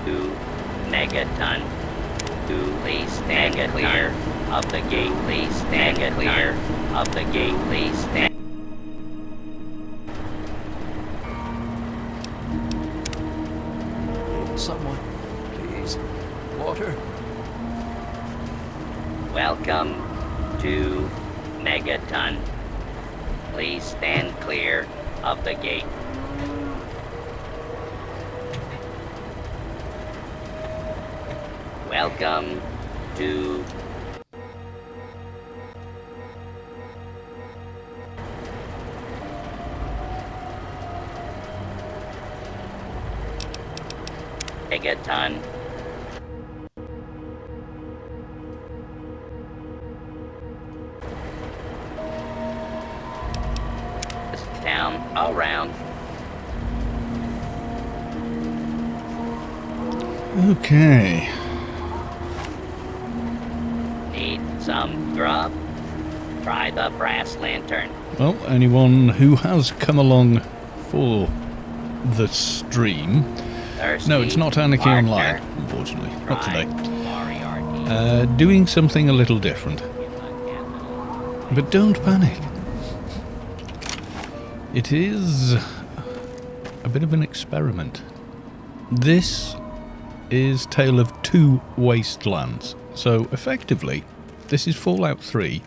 2 megaton. 2 please stand clear of the gate. Please stand clear of the gate. Please stand. Someone, please. Water. Welcome to Megaton. Please stand clear of the gate. Welcome to Megaton. Down around. Okay. Need some grub? Try the brass lantern. Well, anyone who has come along for the stream... Thirsty No, it's not Anarchy partner. Online, unfortunately. Not Try today. Moriarty. Doing something a little different. But don't panic. It is a bit of an experiment. This is Tale of Two Wastelands. So effectively, this is Fallout 3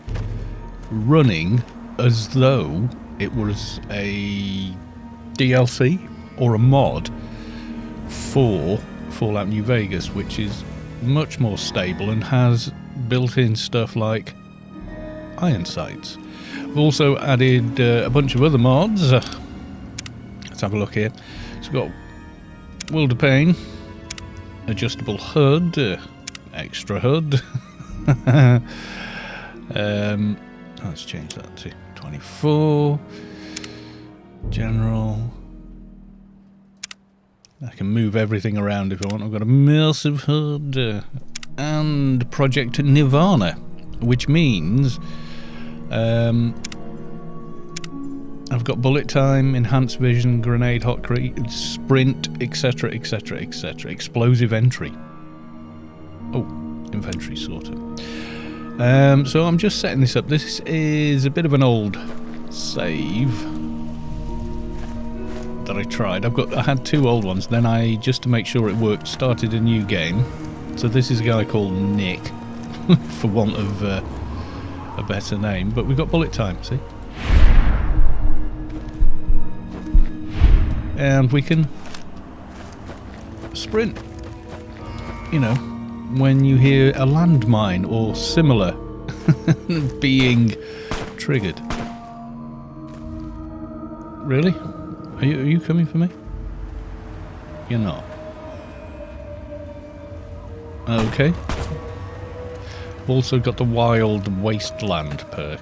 running as though it was a DLC or a mod for Fallout New Vegas, which is much more stable and has built-in stuff like iron sights. I've also added a bunch of other mods. Let's have a look here. So we've got World of Pain, adjustable HUD, extra HUD. Let's change that to 24. General. I can move everything around if I want. I've got a massive HUD and Project Nirvana, which means I've got bullet time, enhanced vision, grenade, hotkeys, sprint, etc, etc, etc. Explosive entry. Oh, inventory sorter. So I'm just setting this up. This is a bit of an old save that I tried. I had two old ones. Then I, just to make sure it worked, started a new game. So this is a guy called Nick, for want of a better name. But we've got bullet time. See. And we can sprint. You know, when you hear a landmine or similar being triggered. Really? Are you coming for me? You're not. Okay. Also got the Wild Wasteland perk.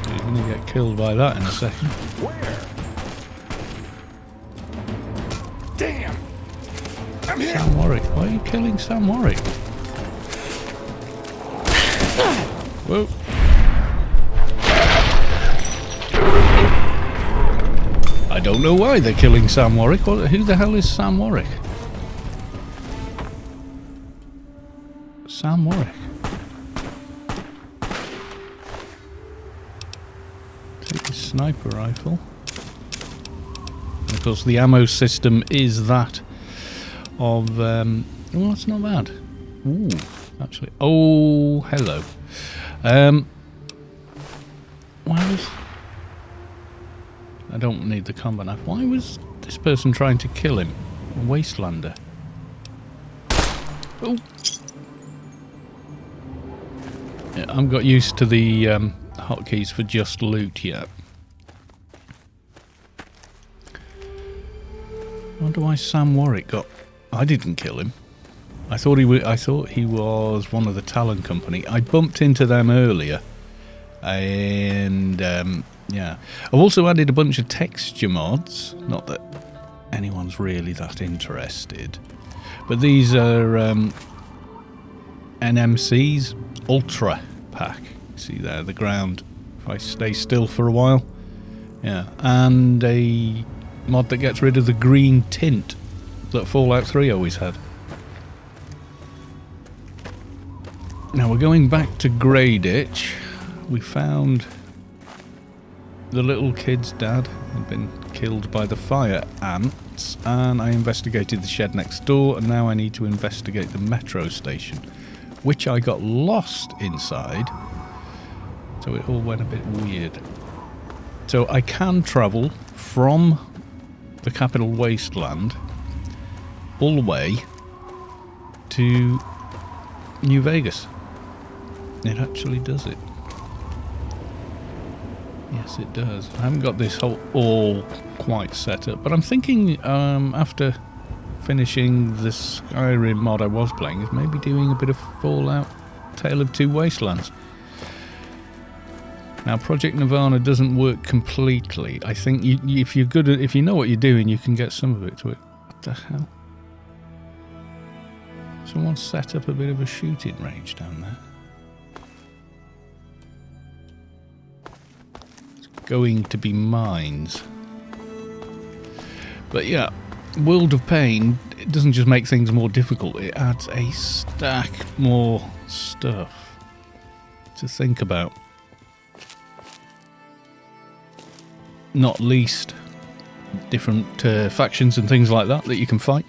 You're gonna get killed by that in a second. Where? Damn! I'm here! Sam Warwick. Why are you killing Sam Warwick? Whoa. I don't know why they're killing Sam Warwick. Who the hell is Sam Warwick? Sam Warwick. Take the sniper rifle. And of course the ammo system is that of... well, that's not bad. Ooh, actually. Oh, hello. Why was... I don't need the combat knife. Why was this person trying to kill him? A Wastelander. Oh! Yeah, I haven't got used to the hotkeys for just loot yet. I wonder why Sam Warwick got... I didn't kill him. I thought he was one of the Talon Company. I bumped into them earlier. And, yeah. I've also added a bunch of texture mods. Not that anyone's really that interested. But these are NMC's Ultra Pack. See there, the ground. If I stay still for a while, Yeah, and a mod that gets rid of the green tint that Fallout 3 always had. Now we're going back to Grey Ditch. We found the little kid's dad had been killed by the fire ants, and I investigated the shed next door, and now I need to investigate the metro station, which I got lost inside, so it all went a bit weird. So I can travel from the capital Wasteland all the way to New Vegas. It actually does it. Yes, it does. I haven't got this all quite set up, but I'm thinking after finishing the Skyrim mod I was playing, is maybe doing a bit of Fallout Tale of Two Wastelands. Now, Project Nirvana doesn't work completely. I think if you're good at, if you know what you're doing, you can get some of it to it. What the hell? Someone set up a bit of a shooting range down there. It's going to be mines. But yeah, World of Pain, it doesn't just make things more difficult, it adds a stack more stuff to think about. Not least different factions and things like that you can fight.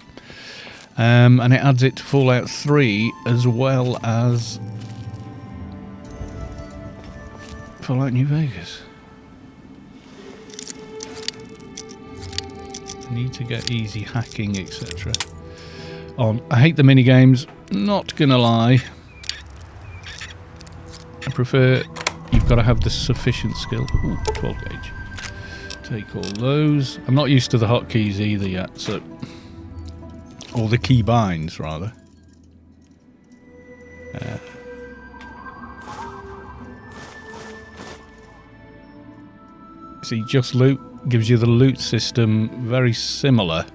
And it adds it to Fallout 3 as well as Fallout New Vegas. I need to get easy hacking, etc. on. I hate the minigames, not gonna lie. I prefer, you've got to have the sufficient skill. Ooh, 12 gauge. Take all those. I'm not used to the hotkeys either yet, so... Or the key binds, rather. See, Just Loot gives you the loot system very similar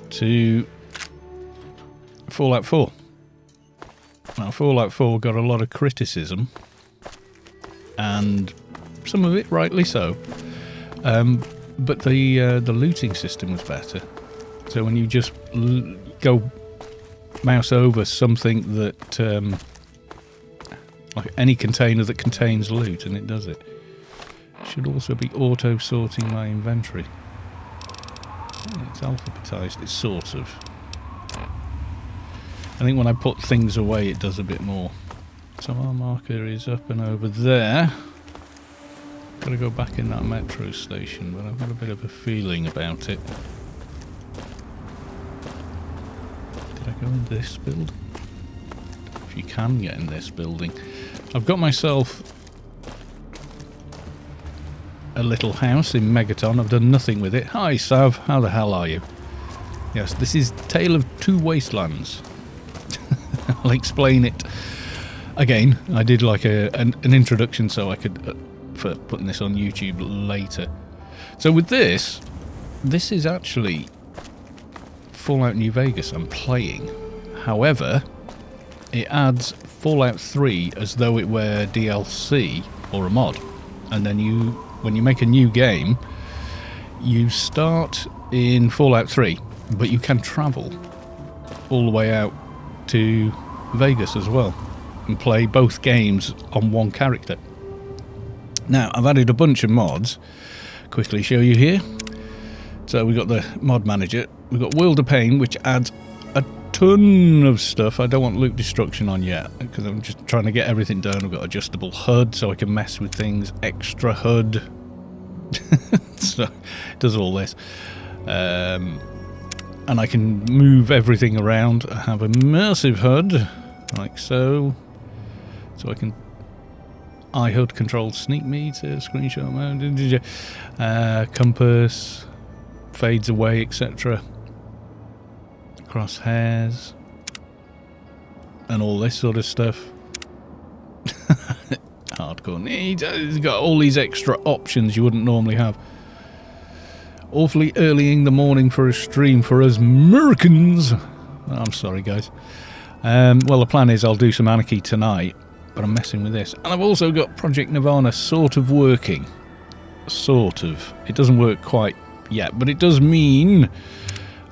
to Fallout 4. Now, Fallout 4 got a lot of criticism, and some of it rightly so. But the looting system was better. So when you just go mouse over something that, like any container that contains loot, and it does it. Should also be auto-sorting my inventory. It's alphabetized, it's sort of. I think when I put things away it does a bit more. So our marker is up and over there. Gotta go back in that metro station, but I've got a bit of a feeling about it. Did I go in this building? If you can get in this building. I've got myself a little house in Megaton. I've done nothing with it. Hi Sav, how the hell are you? Yes, this is Tale of Two Wastelands. I'll explain it. Again, I did like an introduction so I could... for putting this on YouTube later. So with this is actually Fallout New Vegas I'm playing. However, it adds Fallout 3 as though it were DLC or a mod. And then when you make a new game, you start in Fallout 3, but you can travel all the way out to Vegas as well and play both games on one character. Now, I've added a bunch of mods. Quickly show you here. So we've got the mod manager. We've got World of Pain, which adds a ton of stuff. I don't want loot destruction on yet, because I'm just trying to get everything done. We've got adjustable HUD, so I can mess with things. Extra HUD. So, it does all this. And I can move everything around. I have a immersive HUD, like so. So I can... iHUD controlled sneak meter, screenshot mode, compass, fades away, etc. Crosshairs, and all this sort of stuff. Hardcore needs. It's got all these extra options you wouldn't normally have. Awfully early in the morning for a stream for us Americans. I'm sorry, guys. Well, the plan is I'll do some Anarchy tonight. but I'm messing with this. And I've also got Project Nirvana sort of working. Sort of. It doesn't work quite yet, but it does mean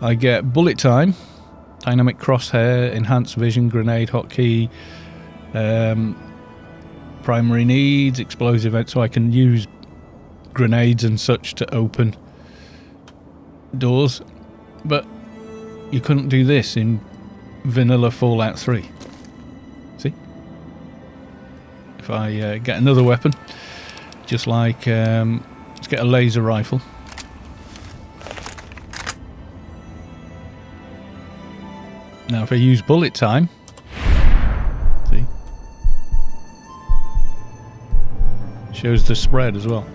I get bullet time, dynamic crosshair, enhanced vision, grenade hotkey, primary needs, explosive events, so I can use grenades and such to open doors. But you couldn't do this in vanilla Fallout 3. See? If I get another weapon, just like, let's get a laser rifle. Now if I use bullet time, see? Shows the spread as well.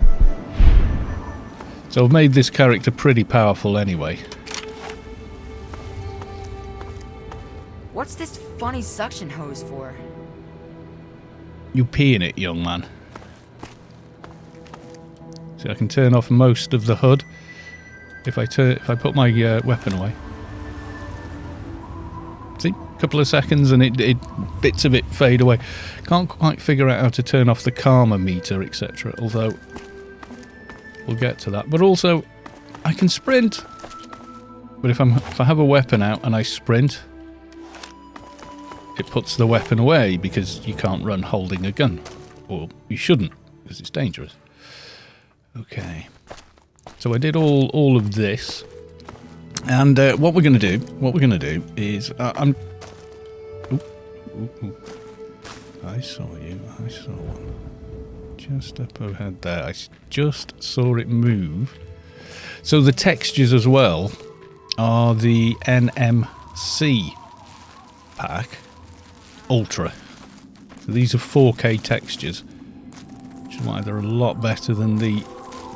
So I've made this character pretty powerful anyway. What's this funny suction hose for? You pee in it, young man. So I can turn off most of the HUD if I put my weapon away. See, a couple of seconds and it bits of it fade away. Can't quite figure out how to turn off the karma meter, etc. Although we'll get to that. But also, I can sprint. But if I have a weapon out and I sprint, it puts the weapon away because you can't run holding a gun. Or you shouldn't, because it's dangerous. Okay. So I did all of this. And what we're going to do is I saw you. I saw one just up ahead there. I just saw it move. So the textures as well are the NMC pack Ultra. So these are 4K textures, which is why they're a lot better than the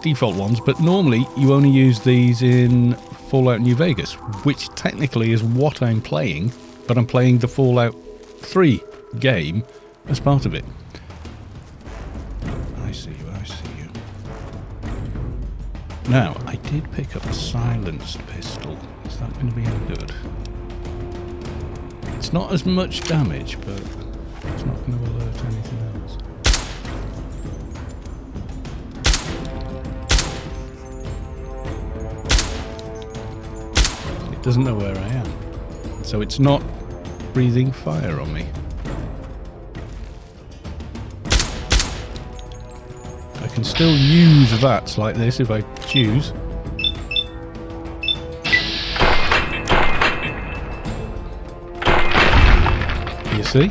default ones. But normally you only use these in Fallout New Vegas, which technically is what I'm playing, but I'm playing the Fallout 3 game as part of it. I see you, I see you. Now, I did pick up a silenced pistol. Is that going to be any good? It's not as much damage, but it's not going to alert anything else. It doesn't know where I am, so it's not breathing fire on me. I can still use VATs like this if I choose. You see?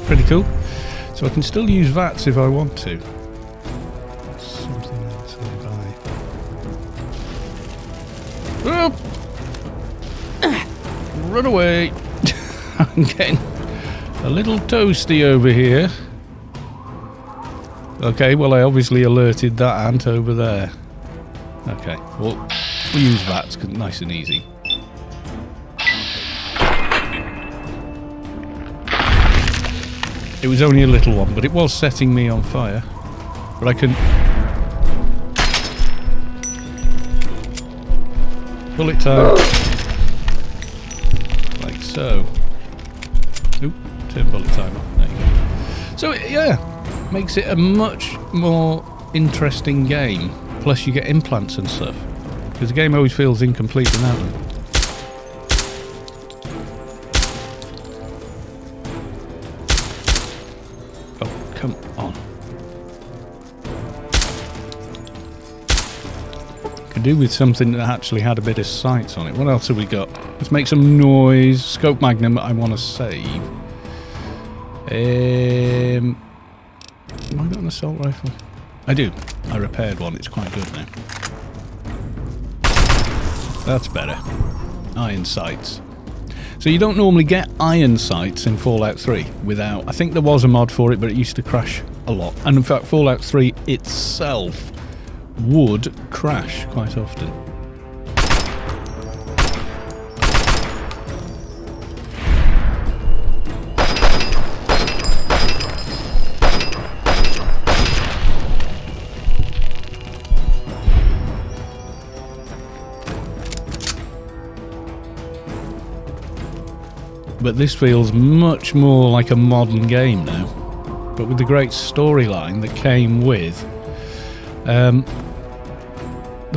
Pretty cool. So I can still use VATs if I want to. Something else nearby. Oh! Run away! I'm getting a little toasty over here. Okay, well I obviously alerted that ant over there. Okay, well we'll use VATs because it's nice and easy. It was only a little one, but it was setting me on fire. But I can... Bullet time. Like so. Oop, turn bullet time off. There you go. So, yeah, makes it a much more interesting game. Plus you get implants and stuff. Because the game always feels incomplete without them. Come on. Could do with something that actually had a bit of sights on it. What else have we got? Let's make some noise. Scope Magnum I want to save. Have I got an assault rifle? I do. I repaired one. It's quite good now. That's better. Iron sights. So you don't normally get iron sights in Fallout 3 without... I think there was a mod for it, but it used to crash a lot. And in fact, Fallout 3 itself would crash quite often. But this feels much more like a modern game now. but with the great storyline that came with the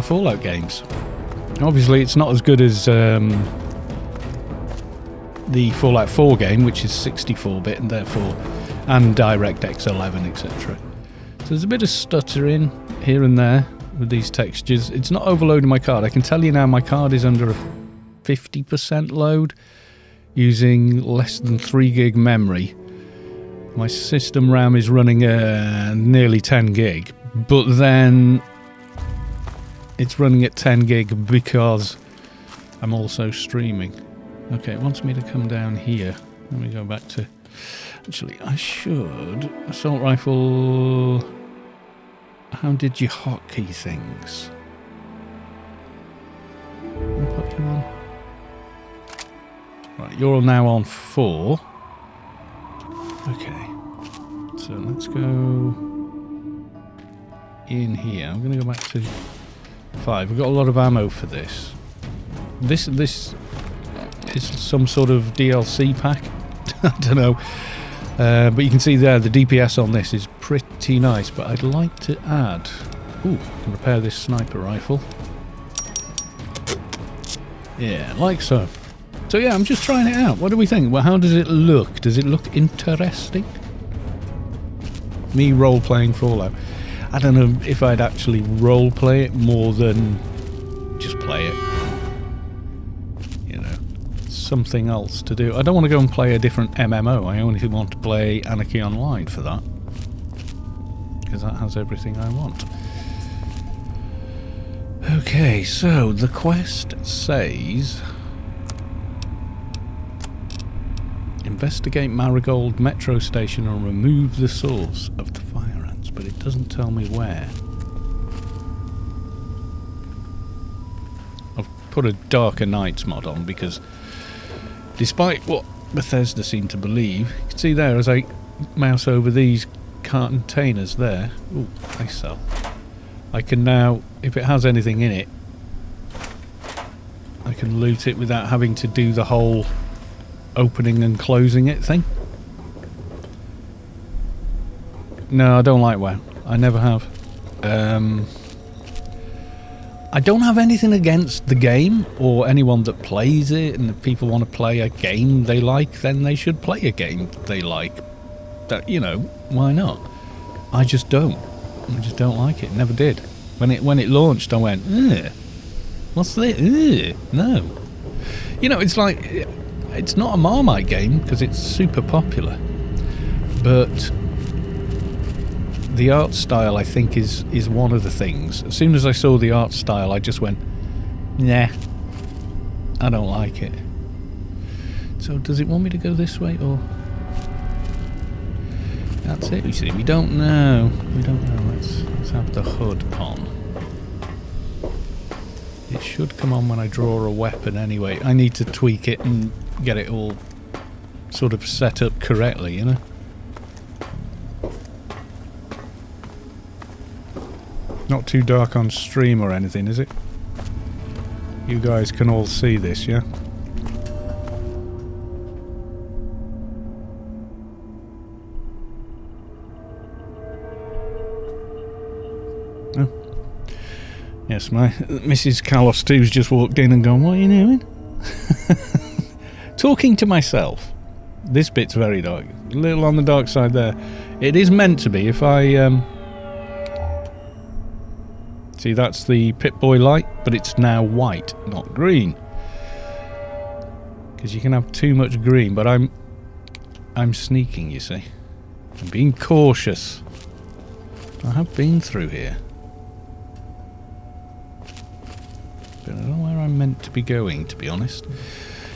Fallout games. Obviously, it's not as good as the Fallout 4 game, which is 64-bit and therefore and DirectX 11, etc. So there's a bit of stuttering here and there with these textures. It's not overloading my card. I can tell you now my card is under a 50% load using less than 3 gig memory. My system RAM is running nearly 10 gig, but then it's running at 10 gig because I'm also streaming. Okay, it wants me to come down here. Let me go back to... Actually, I should... Assault rifle... How did you hotkey things? I'll put you on. Right, you're now on 4. Okay. So let's go in here. I'm going to go back to 5. We've got a lot of ammo for this. This is some sort of DLC pack. I don't know. But you can see there the DPS on this is pretty nice. But I'd like to add... Ooh, I can repair this sniper rifle. Yeah, like so. So yeah, I'm just trying it out. What do we think? Well, how does it look? Does it look interesting? Me role-playing Fallout. I don't know if I'd actually role-play it more than just play it. You know, something else to do. I don't want to go and play a different MMO. I only want to play Anarchy Online for that. Because that has everything I want. Okay, so the quest says... Investigate Marigold Metro Station and remove the source of the fire ants, but it doesn't tell me where. I've put a Darker Nights mod on because despite what Bethesda seem to believe, you can see there as I mouse over these containers there, ooh, I sell. I can now, if it has anything in it, I can loot it without having to do the whole opening and closing it thing. No, I don't like WoW. I never have. I don't have anything against the game or anyone that plays it, and if people want to play a game they like, then they should play a game they like. That, you know, why not? I just don't. I just don't like it. Never did. When it launched, I went, ugh, what's this? Ugh, no. You know, it's like... It's not a Marmite game because it's super popular, but the art style I think is one of the things. As soon as I saw the art style, I just went, nah, I don't like it. So does it want me to go this way or? That's it. You see, we don't know. We don't know. Let's have the HUD on. It should come on when I draw a weapon anyway. I need to tweak it and get it all sort of set up correctly, you know? Not too dark on stream or anything, is it? You guys can all see this, yeah? Oh. Yes, my Mrs. Carlos 2's just walked in and gone, what are you doing? Talking to myself. This bit's very dark. A little on the dark side there. It is meant to be. If I... See, that's the Pip-Boy light, but it's now white, not green. Because you can have too much green, but I'm sneaking, you see. I'm being cautious. I have been through here. But I don't know where I'm meant to be going, to be honest.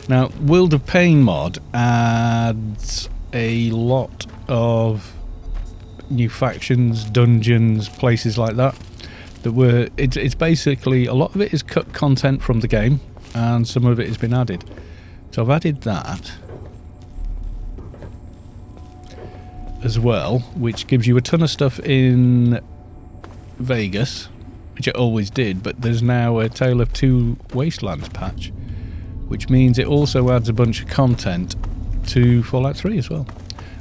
Now, World of Pain mod adds a lot of new factions, dungeons, places like that. It's basically, a lot of it is cut content from the game, and some of it has been added. So I've added that as well, which gives you a ton of stuff in Vegas, which it always did, but there's now a Tale of Two Wastelands patch, which means it also adds a bunch of content to Fallout 3 as well,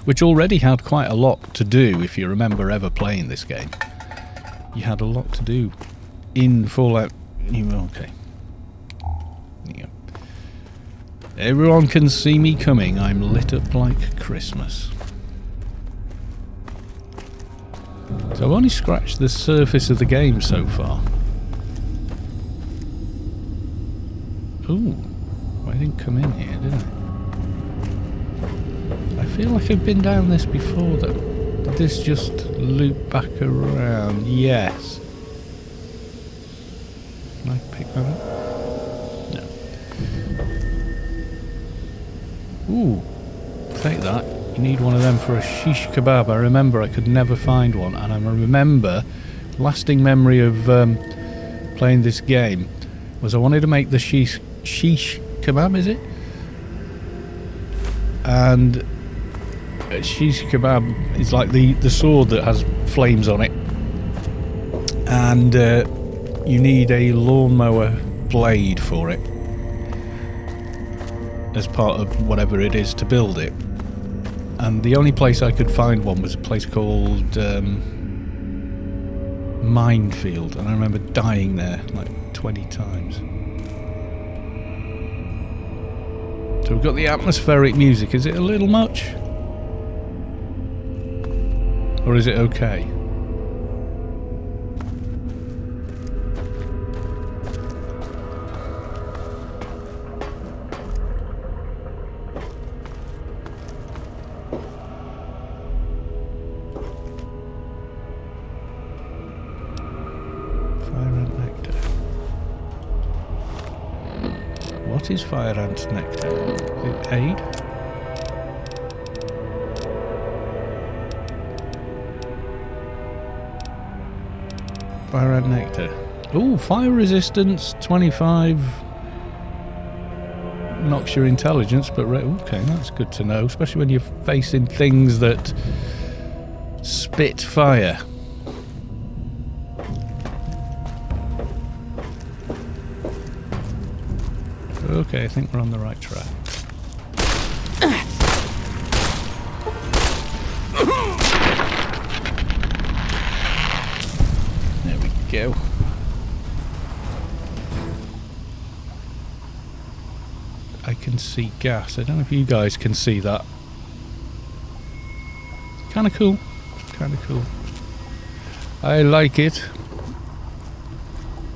which already had quite a lot to do, if you remember ever playing this game. You had a lot to do in Fallout. Okay. Yeah. Everyone can see me coming. I'm lit up like Christmas. So I've only scratched the surface of the game so far. Ooh. I didn't come in here, did I? I feel like I've been down this before, though. Did this just loop back around? Yes. Can I pick that up? No. Ooh. Take that. You need one of them for a shish kebab. I remember I could never find one, and I remember lasting memory of playing this game was I wanted to make the shish kebab, is it? And shish kebab is like the sword that has flames on it, and you need a lawnmower blade for it as part of whatever it is to build it. And the only place I could find one was a place called Minefield, and I remember dying there like 20 times. So we've got the atmospheric music. Is it a little much? Or is it okay? What is fire ant nectar? Is it aid? Fire ant nectar. Ooh, fire resistance 25. Knocks your intelligence, but okay, that's good to know, especially when you're facing things that spit fire. Okay, I think we're on the right track. There we go. I can see gas. I don't know if you guys can see that. Kinda cool. Kinda cool. I like it.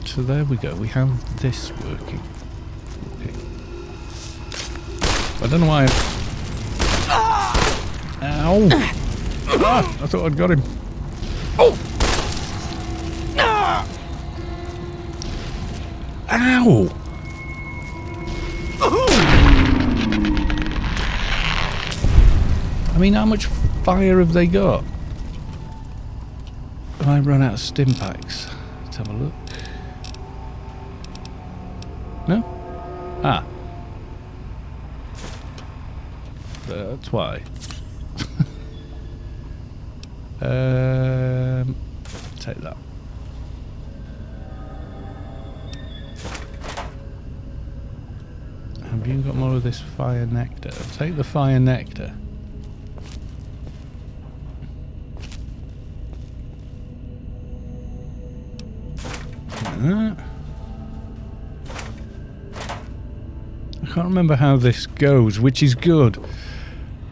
So there we go. We have this working. I don't know why. Ow! Ah, I thought I'd got him. Oh! Ow! I mean, how much fire have they got? Have I run out of stim packs? Let's have a look. No? Ah. That's why. Take that. Have you got more of this fire nectar? Take the fire nectar. I can't remember how this goes, which is good.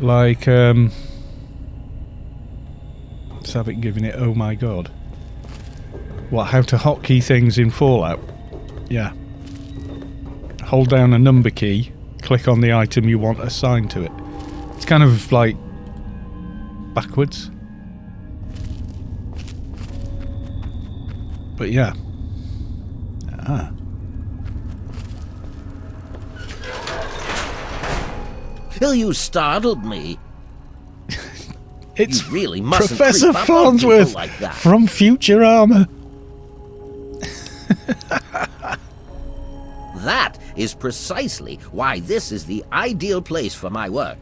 Like, let's have it giving it, oh my god. What, how to hotkey things in Fallout? Yeah. Hold down a number key, click on the item you want assigned to it. It's kind of like backwards. But yeah. Ah. Well, you startled me. It's you really mustn't Professor creep up on Farnsworth people like that. from Future Armor. That is precisely why this is the ideal place for my work.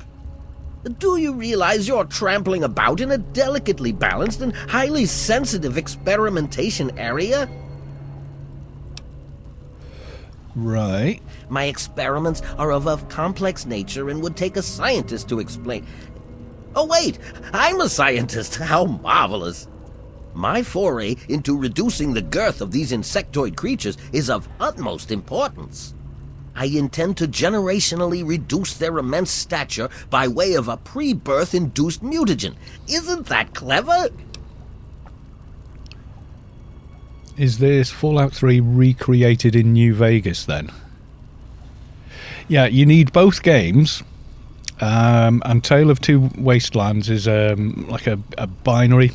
Do you realize you're trampling about in a delicately balanced and highly sensitive experimentation area? Right. My experiments are of a complex nature and would take a scientist to explain. Oh wait, I'm a scientist. How marvelous. My foray into reducing the girth of these insectoid creatures is of utmost importance. I intend to generationally reduce their immense stature by way of a pre-birth induced mutagen. Isn't that clever? Is this Fallout 3 recreated in New Vegas then? Yeah, you need both games. And Tale of Two Wastelands is like a binary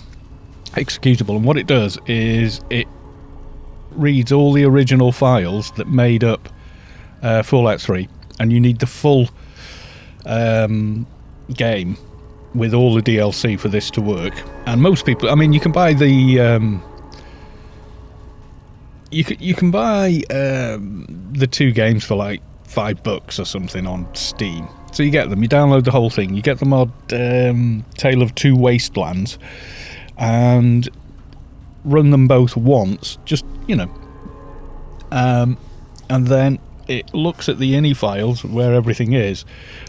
executable, and what it does is it reads all the original files that made up Fallout 3, and you need the full game with all the DLC for this to work. And most people, I mean, you can buy the you can buy the two games for like $5 or something on Steam. So you get them, you download the whole thing, you get the mod Tale of Two Wastelands, and run them both once, just, you know. And then it looks at the INI files, where everything is,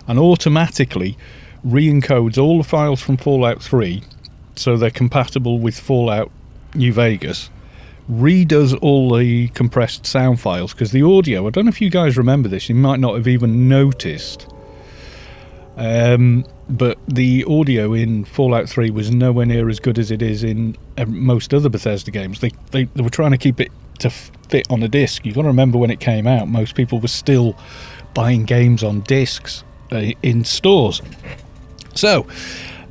and automatically re-encodes all the files from Fallout 3, so they're compatible with Fallout New Vegas, redoes all the compressed sound files, because the audio, I don't know if you guys remember this, you might not have even noticed, but the audio in Fallout 3 was nowhere near as good as it is in most other Bethesda games. They were trying to keep it to fit on a disc. You've got to remember when it came out, most people were still buying games on discs in stores. So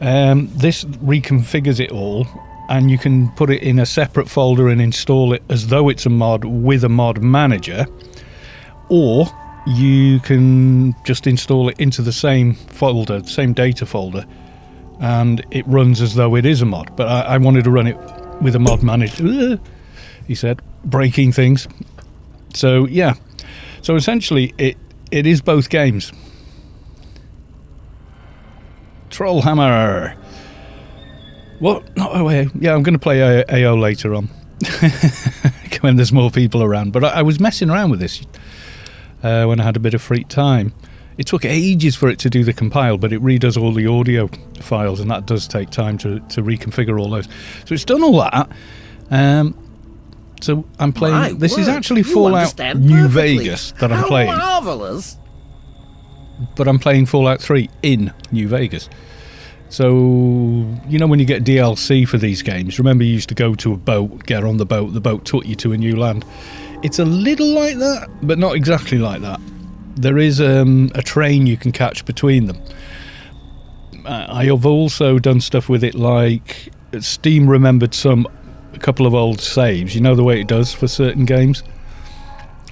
this reconfigures it all, and you can put it in a separate folder and install it as though it's a mod with a mod manager, or you can just install it into the same folder, the same data folder, and it runs as though it is a mod. But I wanted to run it with a mod manager, he said, breaking things. So yeah, so essentially it is both games. Trollhammer. What? No, oh, yeah, I'm going to play AO later on when there's more people around. But I was messing around with this when I had a bit of free time. It took ages for it to do the compile, but it redoes all the audio files, and that does take time to reconfigure all those. So it's done all that. So I'm playing. My this is word, actually you Fallout understand New perfectly. Vegas that I'm How playing. marvelous. But I'm playing Fallout 3 in New Vegas. So, you know when you get DLC for these games, remember you used to go to a boat, get on the boat took you to a new land. It's a little like that, but not exactly like that. There is a train you can catch between them. I have also done stuff with it, like Steam remembered a couple of old saves, you know the way it does for certain games?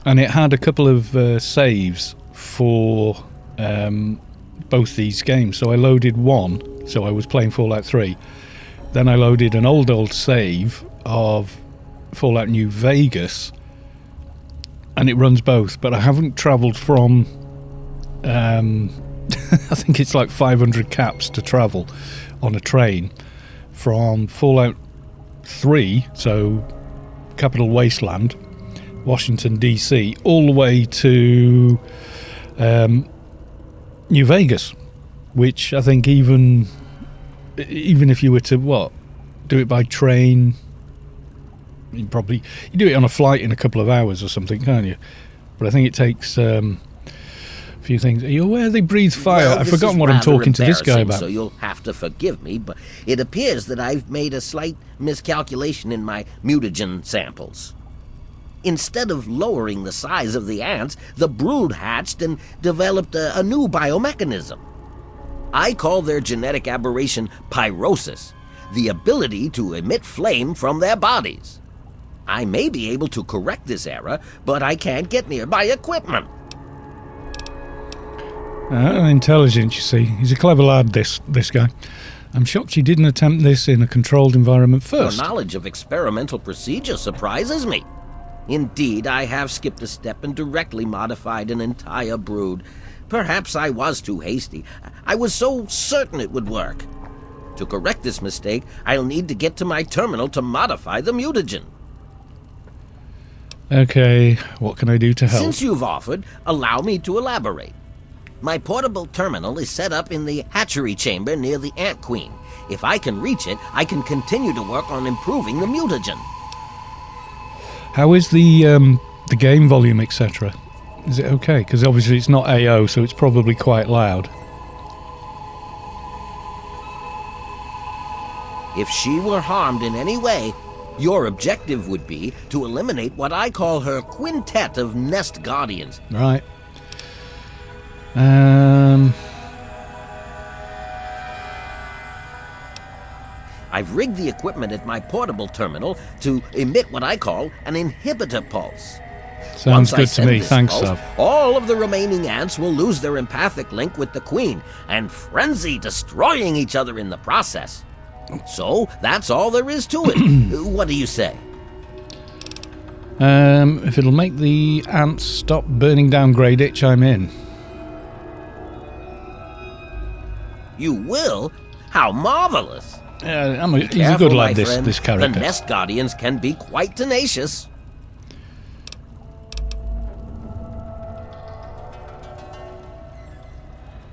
And it had a couple of saves for both these games. So I loaded one, so I was playing Fallout 3. Then I loaded an old save of Fallout New Vegas, and it runs both, but I haven't travelled from I think it's like 500 caps to travel on a train from Fallout 3, so Capital Wasteland, Washington DC, all the way to New Vegas, which I think even if you were to do it by train, you do it on a flight in a couple of hours or something, can't you? But I think it takes a few things. Are you aware they breathe fire? Well, I've forgotten what I'm talking to this guy about. So you'll have to forgive me, but it appears that I've made a slight miscalculation in my mutagen samples. Instead of lowering the size of the ants, the brood hatched and developed a new biomechanism. I call their genetic aberration pyrosis, the ability to emit flame from their bodies. I may be able to correct this error, but I can't get near my equipment. Intelligent, you see. He's a clever lad, this guy. I'm shocked he didn't attempt this in a controlled environment first. Your knowledge of experimental procedure surprises me. Indeed, I have skipped a step and directly modified an entire brood. Perhaps I was too hasty. I was so certain it would work. To correct this mistake, I'll need to get to my terminal to modify the mutagen. Okay, what can I do to help? Since you've offered, allow me to elaborate. My portable terminal is set up in the hatchery chamber near the Ant Queen. If I can reach it, I can continue to work on improving the mutagen. How is the game volume, etc.? Is it okay? Because obviously it's not AO, so it's probably quite loud. If she were harmed in any way, your objective would be to eliminate what I call her quintet of nest guardians. Right. I've rigged the equipment at my portable terminal to emit what I call an inhibitor pulse. Sounds Once I good to send me. this Thanks, pulse, Sav. all of the remaining ants will lose their empathic link with the queen and frenzy, destroying each other in the process. So that's all there is to it. What do you say? If it'll make the ants stop burning down Grey Ditch, I'm in. You will? How marvelous! He's a Careful, good lad, my friend. this character. The nest guardians can be quite tenacious.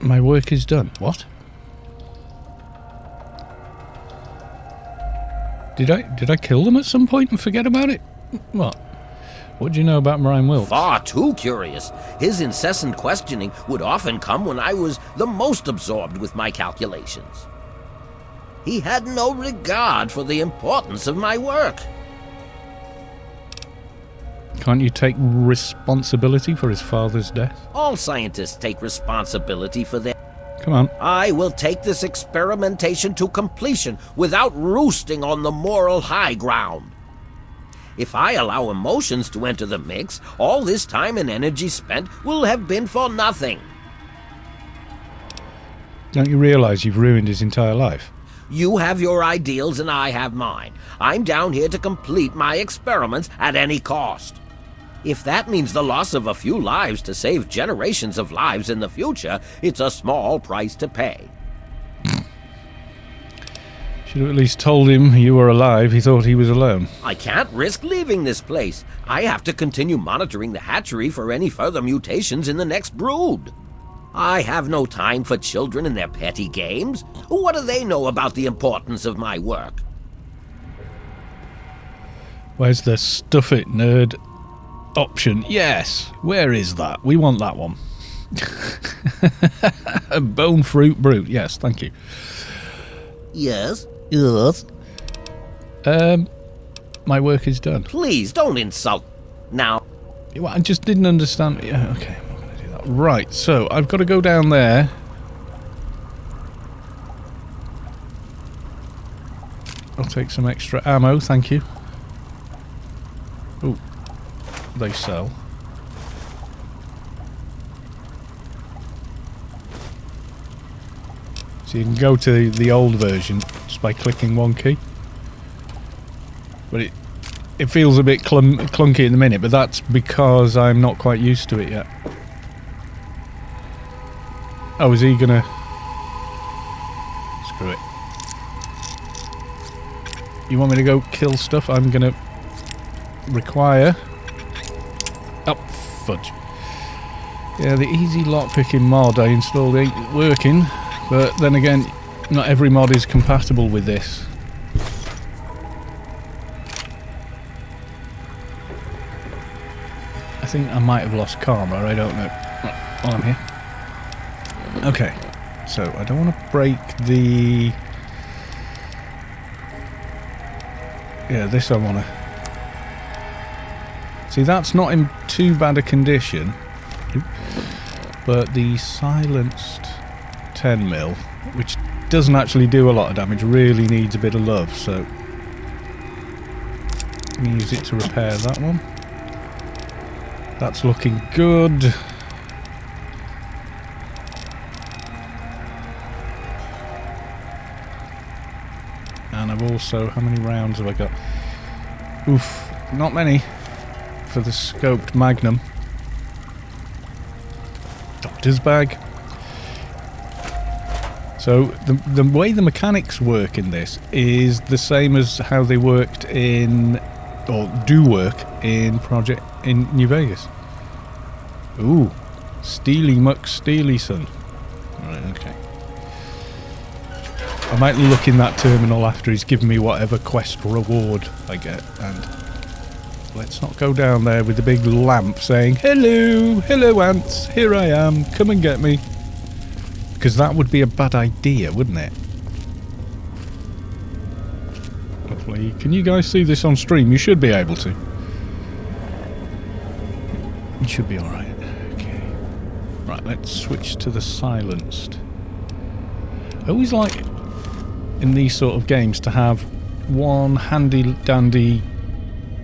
My work is done. What? Did I kill them at some point and forget about it? What? What do you know about Marion Wilkes? Far too curious. His incessant questioning would often come when I was the most absorbed with my calculations. He had no regard for the importance of my work. Can't you take responsibility for his father's death? All scientists take responsibility for their... Come on. I will take this experimentation to completion without roosting on the moral high ground. If I allow emotions to enter the mix, all this time and energy spent will have been for nothing. Don't you realise you've ruined his entire life? You have your ideals and I have mine. I'm down here to complete my experiments at any cost. If that means the loss of a few lives to save generations of lives in the future, it's a small price to pay. Should have at least told him you were alive. He thought he was alone. I can't risk leaving this place. I have to continue monitoring the hatchery for any further mutations in the next brood. I have no time for children and their petty games. What do they know about the importance of my work? Where's the stuff it nerd option? Yes. Where is that? We want that one. A bone fruit brute. Yes, thank you. Yes? Yes. My work is done. Please don't insult. Now, Well, I just didn't understand. Yeah, okay, I'm not going to do that. Right, so I've got to go down there. I'll take some extra ammo, thank you. Oh, they sell. So you can go to the old version just by clicking one key. But it feels a bit clunky in the minute, but that's because I'm not quite used to it yet. Oh, is he gonna... Screw it. You want me to go kill stuff? I'm gonna require... Oh, fudge. Yeah, the easy lockpicking mod I installed ain't working, but then again, not every mod is compatible with this. I think I might have lost karma, I don't know. While I'm here. Okay, so I don't want to break the... Yeah, this I want to... See, that's not in too bad a condition. But the silenced 10mm, which doesn't actually do a lot of damage, really needs a bit of love, so... I'm going to use it to repair that one. That's looking good. And I've also... How many rounds have I got? Oof, not many for the scoped Magnum. Doctor's bag. So the way the mechanics work in this is the same as how they worked in... or do work in New Vegas. Ooh, Steely McSteelyson. Right, okay. I might look in that terminal after he's given me whatever quest reward I get, and let's not go down there with the big lamp saying, hello, hello ants, here I am, come and get me. Because that would be a bad idea, wouldn't it? Hopefully, can you guys see this on stream? You should be able to. You should be alright. Okay. Right, let's switch to the silenced. I always like in these sort of games to have one handy dandy,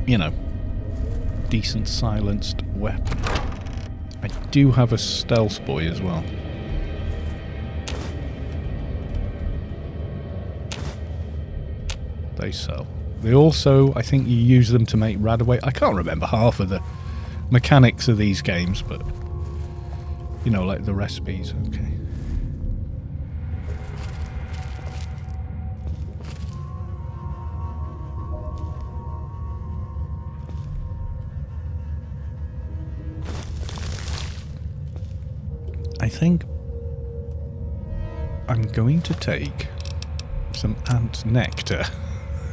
you know, decent silenced weapon. I do have a stealth boy as well. They sell. They also, I think you use them to make Radaway. I can't remember half of the mechanics of these games, but you know, like the recipes. Okay. I think I'm going to take some ant nectar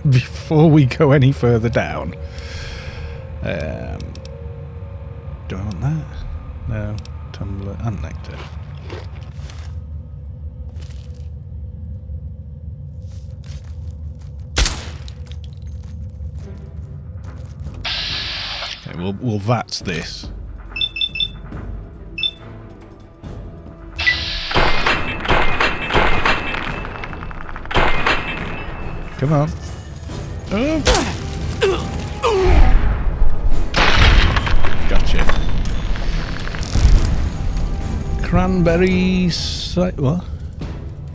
before we go any further down. Do I want that? No. Tumbler, ant nectar. Okay, we'll VATS this. Come on. Gotcha. Cranberry... what?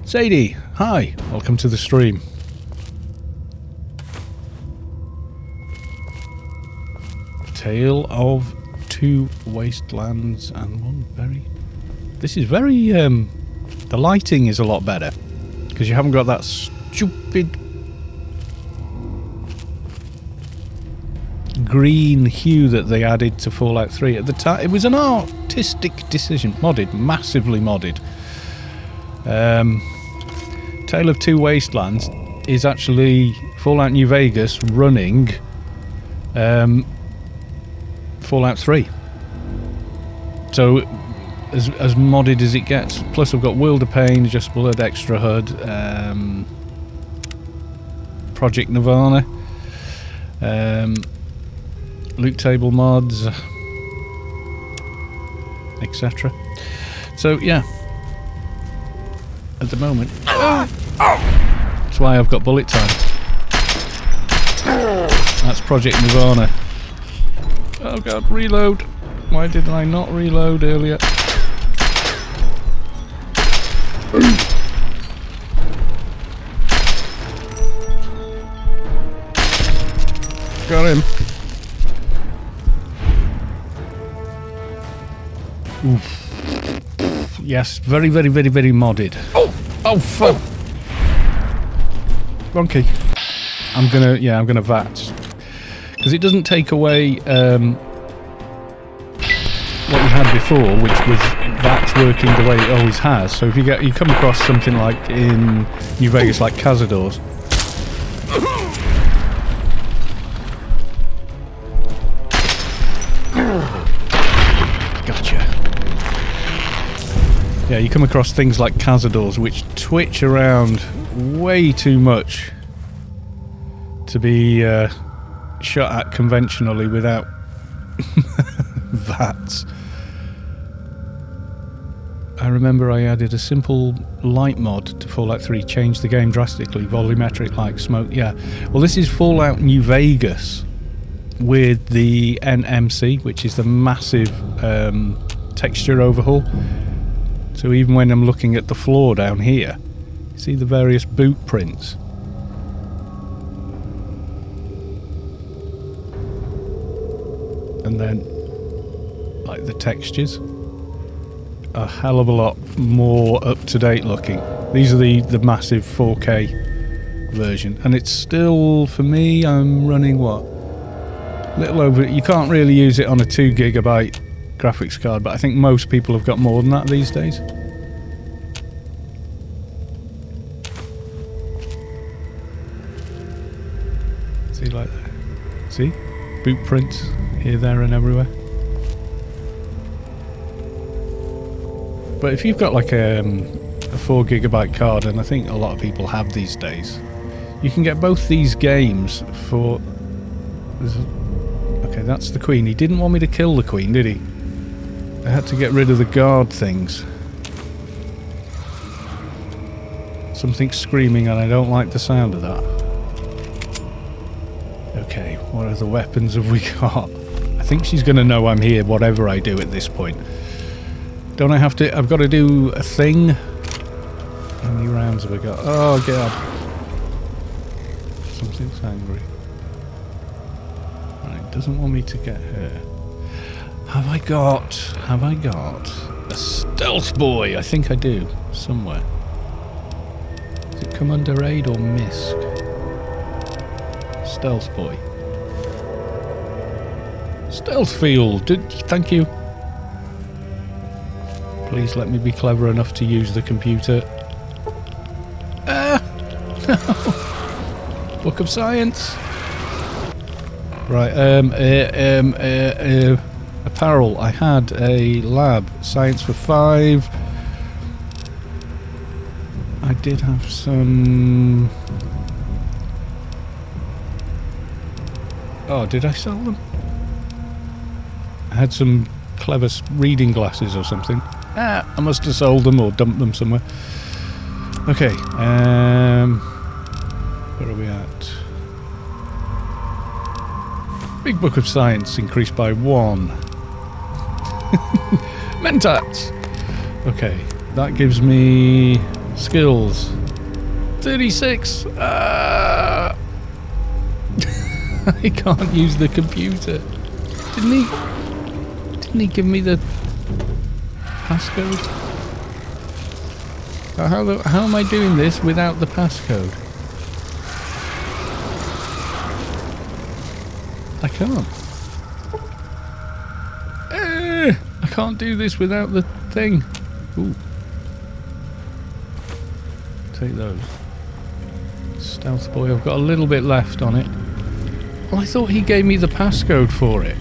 Sadie, hi. Welcome to the stream. Tale of two wastelands and one very... This is very... the lighting is a lot better. Because you haven't got that stupid... green hue that they added to Fallout 3 at the time. It was an artistic decision. Modded, massively modded. Tale of Two Wastelands is actually Fallout New Vegas running Fallout 3. So as modded as it gets. Plus I've got World of Pain, Adjustable HUD, Extra HUD, Project Nirvana, loot table mods, etc. So yeah, at the moment, that's why I've got bullet time. That's Project Nirvana. Oh god, reload. Why did I not reload earlier? Got him. Oof. Yes, very, very, very, very modded. Oh, fuck. Wrong key. I'm gonna VAT. Because it doesn't take away what you had before, which was VAT working the way it always has. So if you come across something like in New Vegas, like Cazadors. Yeah, you come across things like Cazadors which twitch around way too much to be shot at conventionally without VATs. I remember I added a simple light mod to Fallout 3, changed the game drastically, volumetric like smoke. Yeah, well this is Fallout New Vegas with the NMC, which is the massive texture overhaul. So even when I'm looking at the floor down here, you see the various boot prints. And then, like the textures, a hell of a lot more up-to-date looking. These are the massive 4K version. And it's still, for me, I'm running what? Little over, you can't really use it on a 2 gigabyte graphics card, but I think most people have got more than that these days. See, like that. See? Boot prints here, there and everywhere. But if you've got like a 4GB card, and I think a lot of people have these days, you can get both these games for... Okay, that's the Queen. He didn't want me to kill the Queen, did he? I had to get rid of the guard things. Something's screaming and I don't like the sound of that. Okay, what other weapons have we got? I think she's going to know I'm here, whatever I do at this point. Don't I have to... I've got to do a thing? How many rounds have I got? Oh, God. Something's angry. Right, doesn't want me to get her. Have I got a stealth boy? I think I do, somewhere. Does it come under aid or misc? Stealth boy. Stealth field, thank you. Please let me be clever enough to use the computer. Ah! No! Book of Science. Right, apparel. I had a lab. Science for 5. I did have some... Oh, did I sell them? I had some clever reading glasses or something. Ah, I must have sold them or dumped them somewhere. Okay, where are we at? Big Book of Science increased by 1. Mentats! Okay, that gives me skills. 36! Ah! I can't use the computer. Didn't he give me the passcode? How am I doing this without the passcode? I can't. I can't do this without the thing. Ooh. Take those. Stealth boy, I've got a little bit left on it. Well, I thought he gave me the passcode for it.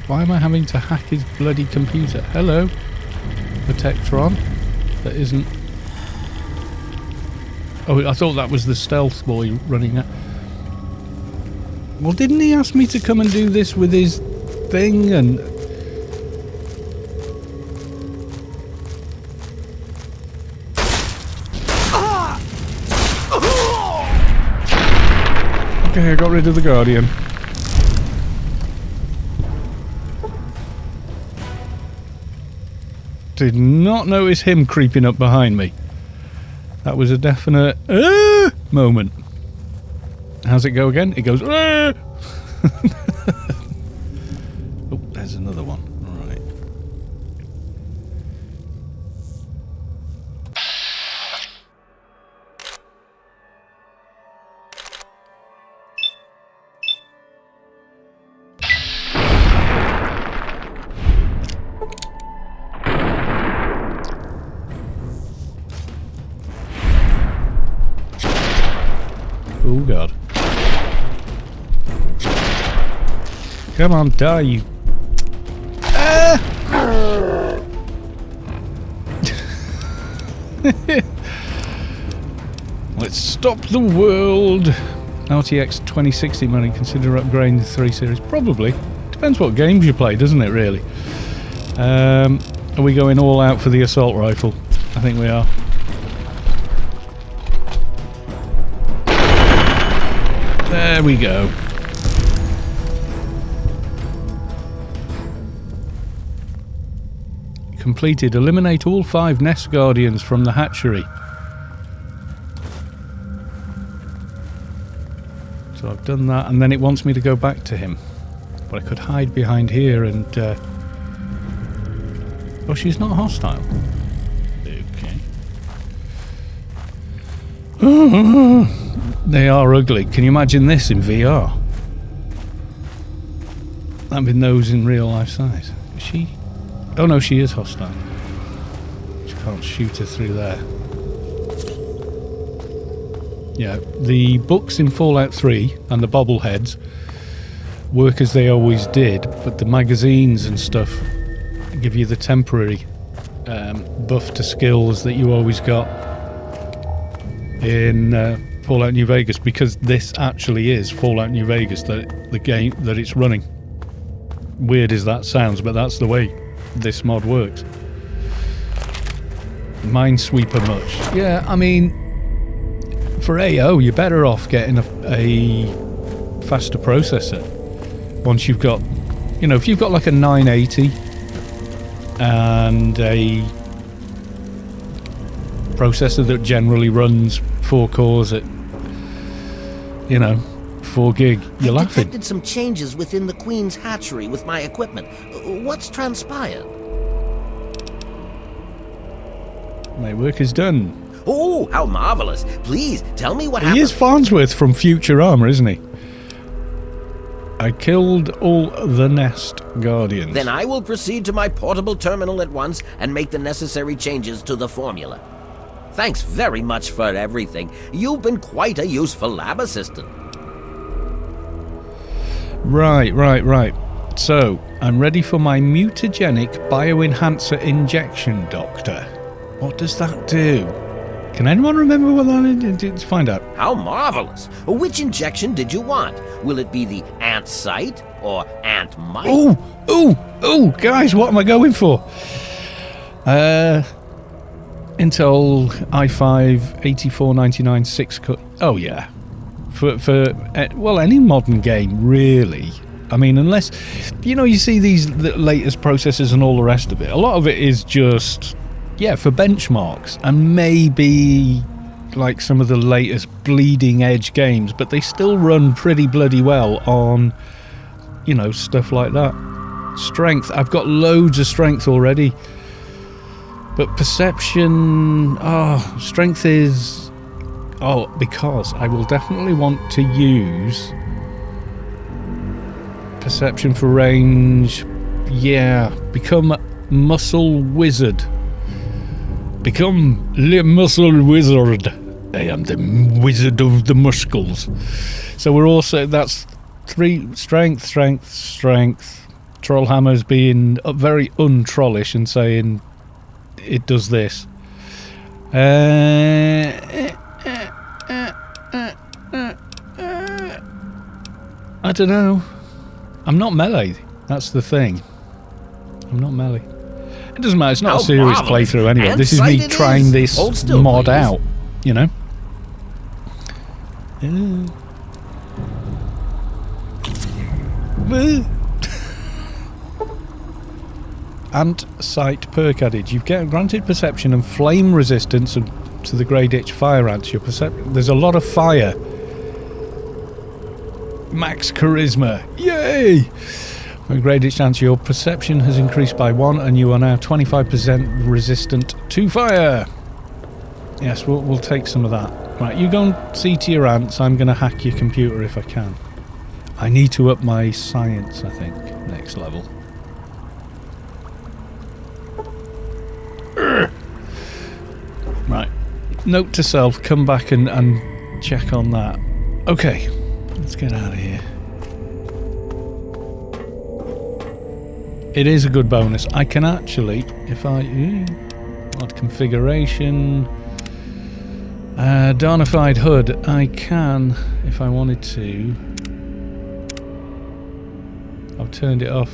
Why am I having to hack his bloody computer? Hello, Protectron. That isn't... Oh, I thought that was the stealth boy running that. Well, didn't he ask me to come and do this with his thing and... Okay, I got rid of the Guardian. Did not notice him creeping up behind me. That was a definite moment. How's it go again? It goes... Oh, there's another one. All right. Oh, God. Come on, die, you... Let's stop the world. RTX 2060 money, consider upgrading the 3 series. Probably. Depends what games you play, doesn't it, really? Are we going all out for the assault rifle? I think we are. There we go. Completed. Eliminate all 5 nest guardians from the hatchery. So I've done that, and then it wants me to go back to him. But I could hide behind here and... Oh, she's not hostile. Okay. They are ugly. Can you imagine this in VR? That'd be those in real life size. Is she? Oh no, she is hostile. She can't shoot her through there. Yeah, the books in Fallout 3 and the bobbleheads work as they always did, but the magazines and stuff give you the temporary buff to skills that you always got in Fallout New Vegas, because this actually is Fallout New Vegas, the game that it's running. Weird as that sounds, but that's the way this mod works. Minesweeper much. Yeah, I mean, for AO, you're better off getting a faster processor. Once you've got, you know, if you've got like a 980 and a processor that generally runs 4 cores at, you know, 4 gig, you're I laughing. detected some changes within the Queen's hatchery with my equipment. What's transpired? My work is done. Oh, how marvelous. Please, tell me what He happened. is Farnsworth from Future Armor, isn't he? I killed all the Nest Guardians. Then I will proceed to my portable terminal at once and make the necessary changes to the formula. Thanks very much for everything. You've been quite a useful lab assistant. Right. So, I'm ready for my mutagenic bioenhancer injection, Doctor. What does that do? Can anyone remember what that is? Let's find out. How marvelous. Which injection did you want? Will it be the ant site or ant mite? Ooh, guys, what am I going for? Intel i5 8499 6 cut. Oh yeah. For well, any modern game really. I mean, unless, you know, you see the latest processors and all the rest of it. A lot of it is just, yeah, for benchmarks and maybe like some of the latest bleeding edge games, but they still run pretty bloody well on, you know, stuff like that. Strength, I've got loads of strength already, but perception, strength is, because I will definitely want to use perception for range. Yeah, become muscle wizard. Become the muscle wizard. I am the wizard of the muscles. So we're also, that's 3 strength. Trollhammer's being very untrollish and saying it does this. I don't know. I'm not melee. That's the thing. I'm not melee. It doesn't matter. It's not a serious playthrough anyway. This is me trying this mod out, you know. Ant sight perk added. You've granted perception and flame resistance to the grey ditch fire ants. Your there's a lot of fire. Max charisma. Yay! With grey ditch ants, your perception has increased by 1 and you are now 25% resistant to fire. Yes, we'll take some of that. Right, you go and see to your ants. I'm going to hack your computer if I can. I need to up my science, I think, next level. Right, note to self, come back and check on that. Okay, let's get out of here. It is a good bonus. I can actually, if I mod configuration, Darnified HUD, I can, if I wanted to. I've turned it off.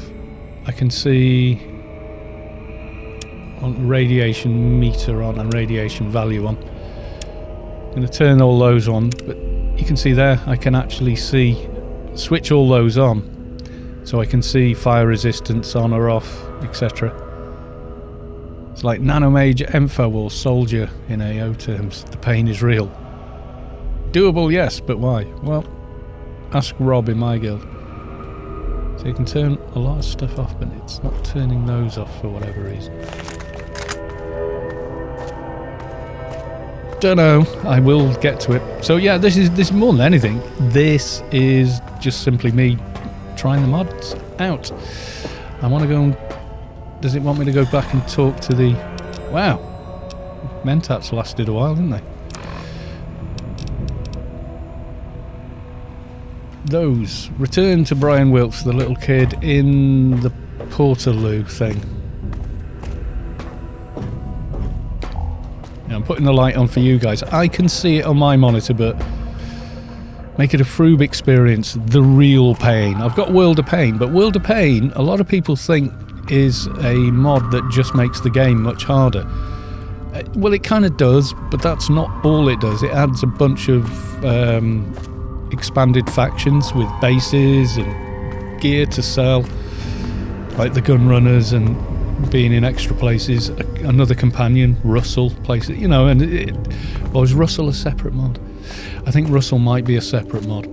I can see on radiation meter on and radiation value on. I'm going to turn all those on, but you can see there I can actually switch all those on. So I can see fire resistance on or off, etc. It's like nanomage Enfo or soldier in AO terms. The pain is real. Doable, yes, but why? Well, ask Rob in my guild. So you can turn a lot of stuff off, but it's not turning those off for whatever reason. Don't know. I will get to it. So yeah, this is more than anything. This is just simply me trying the mods out. I want to go and... Does it want me to go back and talk to the... Wow. Mentats lasted a while, didn't they? Those. Return to Brian Wilkes, the little kid in the Portaloo thing. Now, I'm putting the light on for you guys. I can see it on my monitor, but make it a Froob experience, the real pain. I've got World of Pain, but World of Pain, a lot of people think is a mod that just makes the game much harder. Well, it kind of does, but that's not all it does. It adds a bunch of expanded factions with bases and gear to sell, like the gun runners and being in extra places. Another companion, Russell, places, you know. And or is Russell a separate mod? I think Russell might be a separate mod.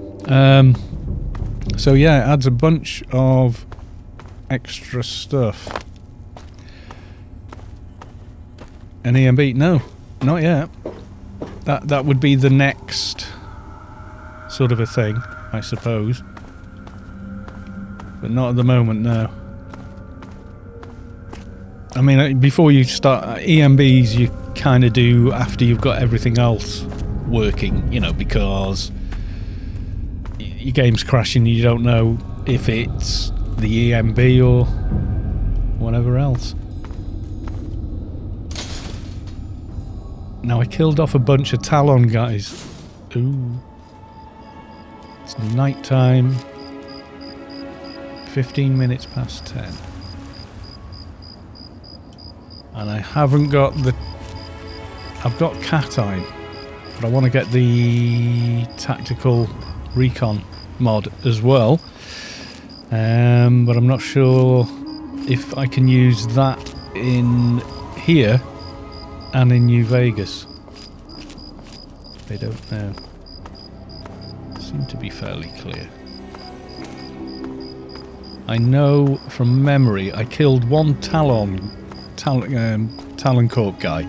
So yeah, it adds a bunch of extra stuff. An EMB? No, not yet. That would be the next sort of a thing, I suppose. But not at the moment, no. I mean, before you start EMBs, you kind of do after you've got everything else working, you know, because your game's crashing, you don't know if it's the EMB or whatever else. Now, I killed off a bunch of Talon guys. Ooh. It's night time. 15 minutes past 10. And I haven't got the... I've got Cat Eye, but I want to get the Tactical Recon mod as well. But I'm not sure if I can use that in here and in New Vegas. They don't know. Seem to be fairly clear. I know from memory I killed one Talon Corp guy,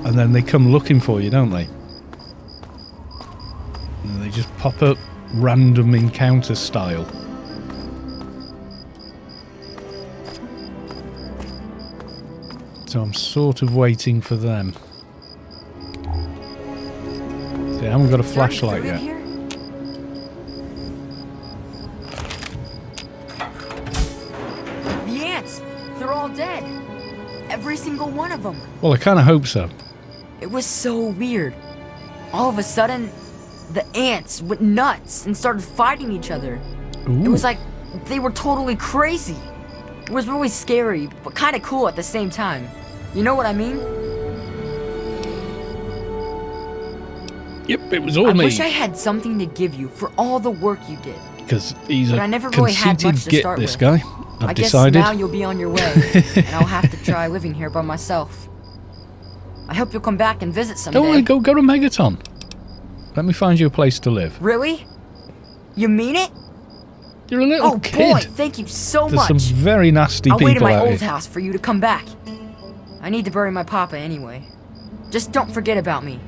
and then they come looking for you, don't they? And they just pop up random encounter style. So I'm sort of waiting for them. See, I haven't got a flashlight yet. The ants! They're all dead. Every single one of them. Well, I kind of hope so. It was so weird. All of a sudden, the ants went nuts and started fighting each other. Ooh. It was like they were totally crazy. It was really scary, but kind of cool at the same time. You know what I mean? Yep, it was all I me. wish I had something to give you for all the work you did. Because he's But a I never really had conceited much to git, start this with. guy. I've I guess decided. now you'll be on your way, and I'll have to try living here by myself. I hope you'll come back and visit someday. Go on, go to Megaton. Let me find you a place to live. Really? You mean it? You're a little Oh kid. boy, thank you so There's much. some very nasty I'll people wait at my out old here. house for you to come back. I need to bury my papa anyway. Just don't forget about me.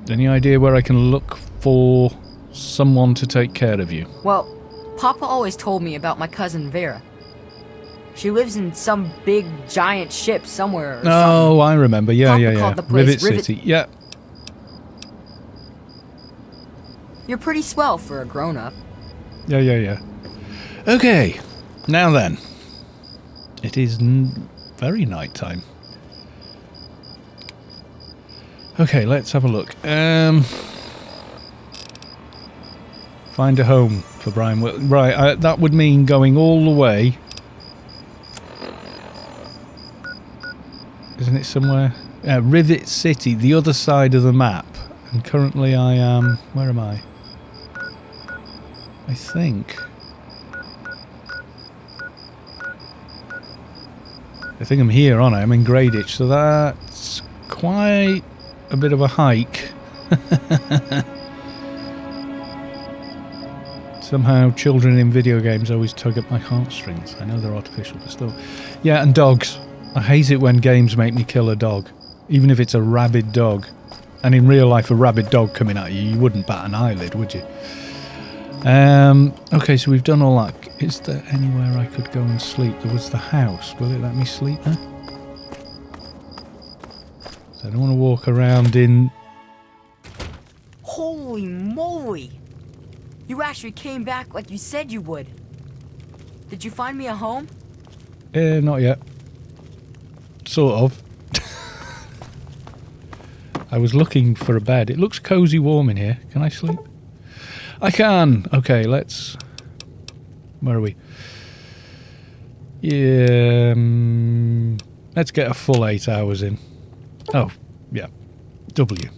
Any idea where I can look for someone to take care of you? Well, Papa always told me about my cousin Vera. She lives in some big giant ship somewhere or something. Oh, I remember. Yeah, Papa yeah, yeah. called the place Rivet City. Yeah. You're pretty swell for a grown-up. Yeah, yeah, yeah. Okay. Now then. It is very night time. Okay, let's have a look. Find a home for Brian. Right, that would mean going all the way. Isn't it somewhere? Rivet City, the other side of the map. And currently I am... Where am I? I think I'm here, aren't I? I'm in Greyditch, so that's quite a bit of a hike. Somehow children in video games always tug at my heartstrings. I know they're artificial, but still. Yeah, and dogs. I hate it when games make me kill a dog, even if it's a rabid dog. And in real life, a rabid dog coming at you, you wouldn't bat an eyelid, would you? Okay, so we've done all that. Is there anywhere I could go and sleep? There was the house. Will it let me sleep there? So I don't want to walk around in... Holy moly! You actually came back like you said you would. Did you find me a home? Not yet. Sort of. I was looking for a bed. It looks cozy warm in here. Can I sleep? I can! Okay, let's... Where are we? Yeah... let's get a full 8 hours in. Oh, yeah. W.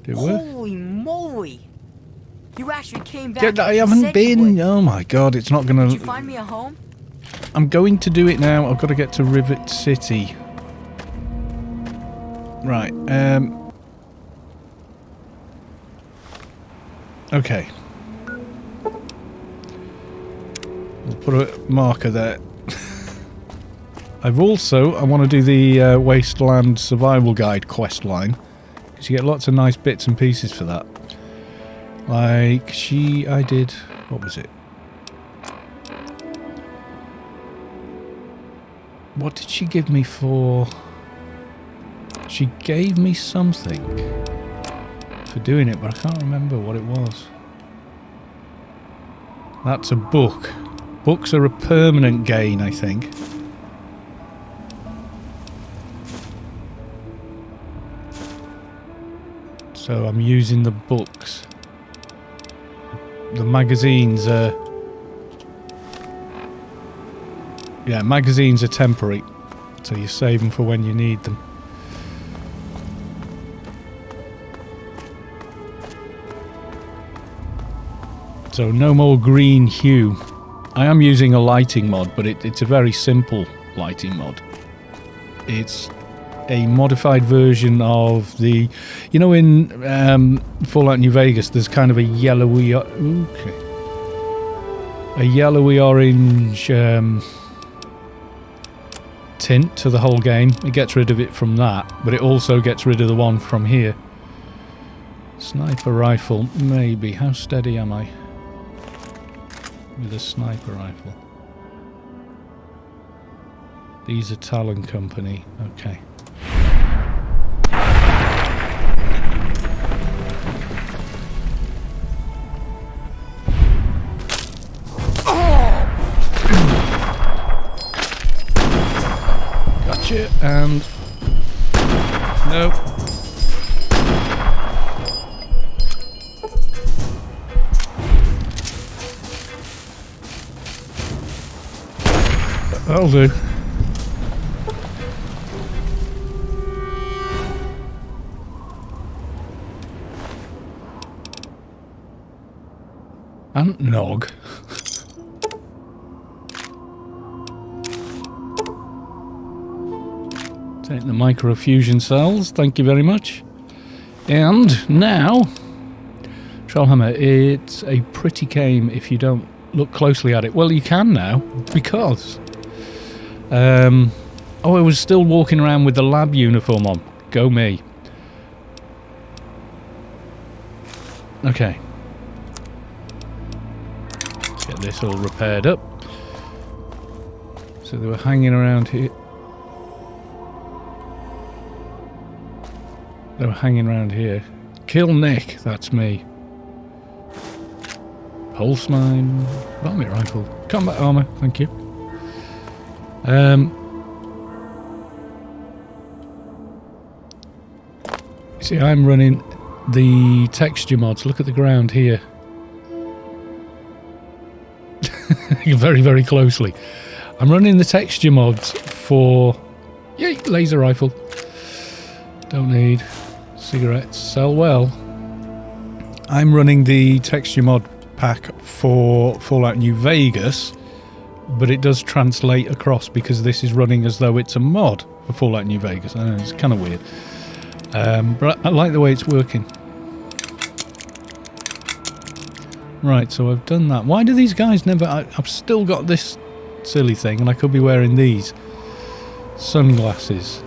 Did it work? Holy moly! You actually came back. Yeah, I like you haven't said you been. would. Oh my god, it's not gonna. Did you find me a home? I'm going to do it now. I've got to get to Rivet City. Right. Okay. We'll put a marker there. I want to do the Wasteland Survival Guide quest line. Because you get lots of nice bits and pieces for that. Like, I did... What was it? What did she give me for... She gave me something for doing it, but I can't remember what it was. That's a book. Books are a permanent gain, I think. So I'm using the books. The magazines are... Yeah, magazines are temporary. So you save them for when you need them. So no more green hue. I am using a lighting mod, but it's a very simple lighting mod. It's a modified version of the... You know, in Fallout New Vegas, there's kind of a yellowy... Okay. A yellowy orange tint to the whole game. It gets rid of it from that, but it also gets rid of the one from here. Sniper rifle, maybe. How steady am I with a sniper rifle? These are Talon Company. Okay. Gotcha, and... Nope. That'll do. And Nog. Take the microfusion cells, thank you very much. And now, Trollhammer, it's a pretty game if you don't look closely at it. Well, you can now, because... oh, I was still walking around with the lab uniform on. Go me. Okay. Let's get this all repaired up. So they were hanging around here. They were hanging around here. Kill Nick, that's me. Pulse mine. Vomit rifle. Combat armor, thank you. See, I'm running the texture mods. Look at the ground here. Very, very closely. I'm running the texture mods for... Yay, laser rifle. Don't need cigarettes. Sell well. I'm running the texture mod pack for Fallout New Vegas, but it does translate across because this is running as though it's a mod for Fallout New Vegas. I know, it's kind of weird. But I like the way it's working. Right, so I've done that. Why do these guys never... I've still got this silly thing, and I could be wearing these. Sunglasses.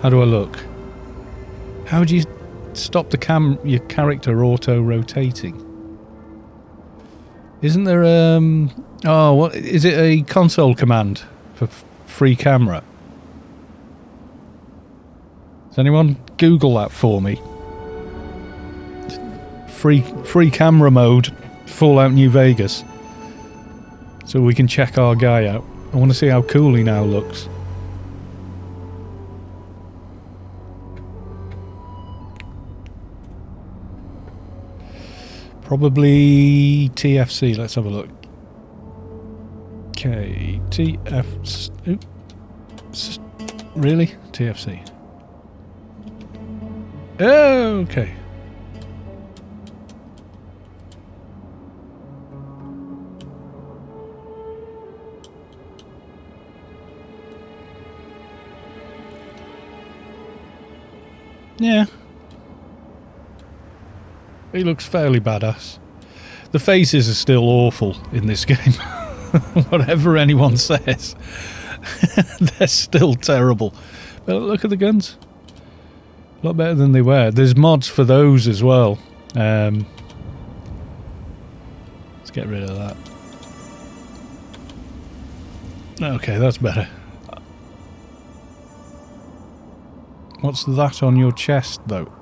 How do I look? How do you stop the your character auto-rotating? Isn't there, oh, what... Is it a console command for free camera? Does anyone Google that for me? Free camera mode, Fallout New Vegas. So we can check our guy out. I want to see how cool he now looks. Probably TFC. Let's have a look. Okay, really? TFC. Oh, okay. Yeah. He looks fairly badass. The faces are still awful in this game. Whatever anyone says. They're still terrible. But look at the guns. A lot better than they were. There's mods for those as well. Let's get rid of that. Okay, that's better. What's that on your chest, though?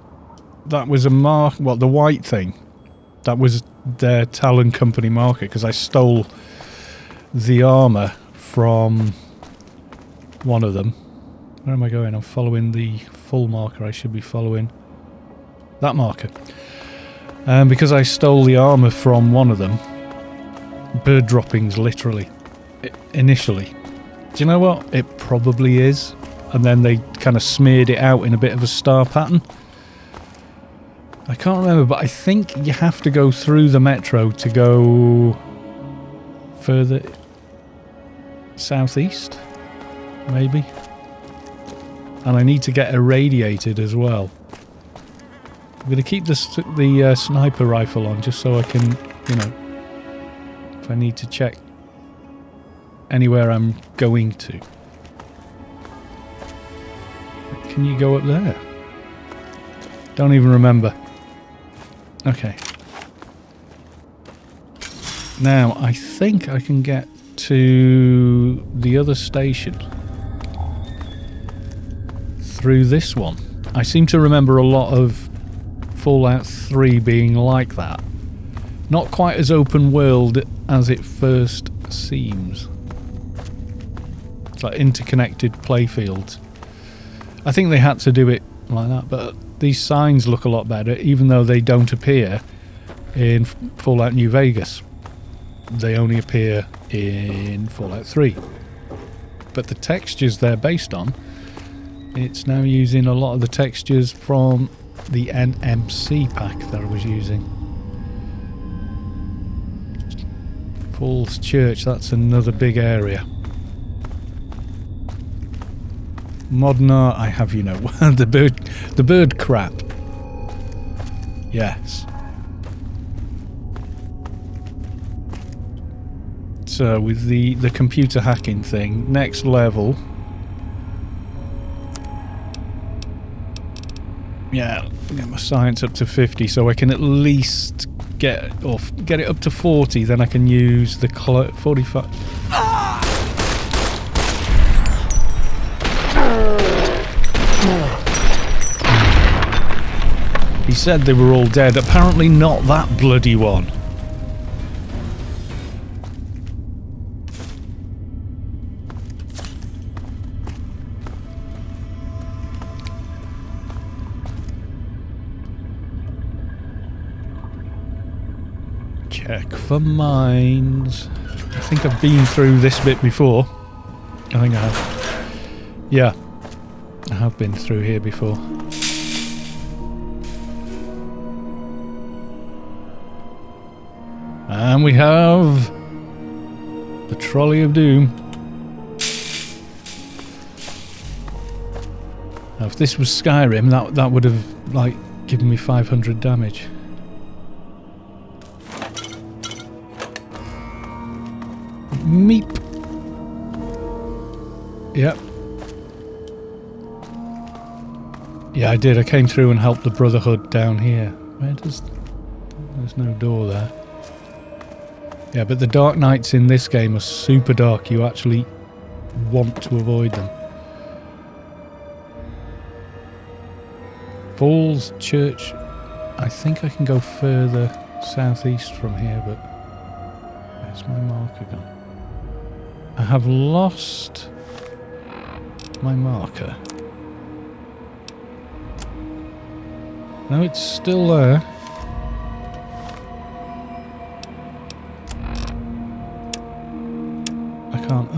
That was a mark... What, the white thing? That was their Talon Company marker, because I stole the armour from one of them. Where am I going? I'm following the full marker. I should be following that marker. Because I stole the armour from one of them. Bird droppings, literally. Initially. Do you know what? It probably is. And then they kind of smeared it out in a bit of a star pattern. I can't remember, but I think you have to go through the metro to go further southeast, maybe. And I need to get irradiated as well. I'm going to keep the sniper rifle on just so I can, you know, if I need to check anywhere I'm going to. Can you go up there? Don't even remember. Okay. Now, I think I can get to the other station through this one. I seem to remember a lot of Fallout 3 being like that. Not quite as open world as it first seems. It's like interconnected playfields. I think they had to do it like that, but these signs look a lot better, even though they don't appear in Fallout New Vegas. They only appear in Fallout 3. But the textures they're based on, it's now using a lot of the textures from the NMC pack that I was using. Falls Church, that's another big area. Modern art, I have, you know, the bird crap. Yes. So with the computer hacking thing, next level. Yeah, get my science up to 50 so I can at least get it up to 40, then I can use the 45. He said they were all dead. Apparently not that bloody one. Check for mines. I think I've been through this bit before. I think I have. Yeah, I have been through here before. And we have the Trolley of Doom. Now, if this was Skyrim, that would have like given me 500 damage. Meep. Yep. Yeah, I did. I came through and helped the Brotherhood down here. Where does... There's no door there. Yeah, but the dark nights in this game are super dark. You actually want to avoid them. Falls Church. I think I can go further southeast from here, but where's my marker gone? I have lost my marker. No, it's still there. I can't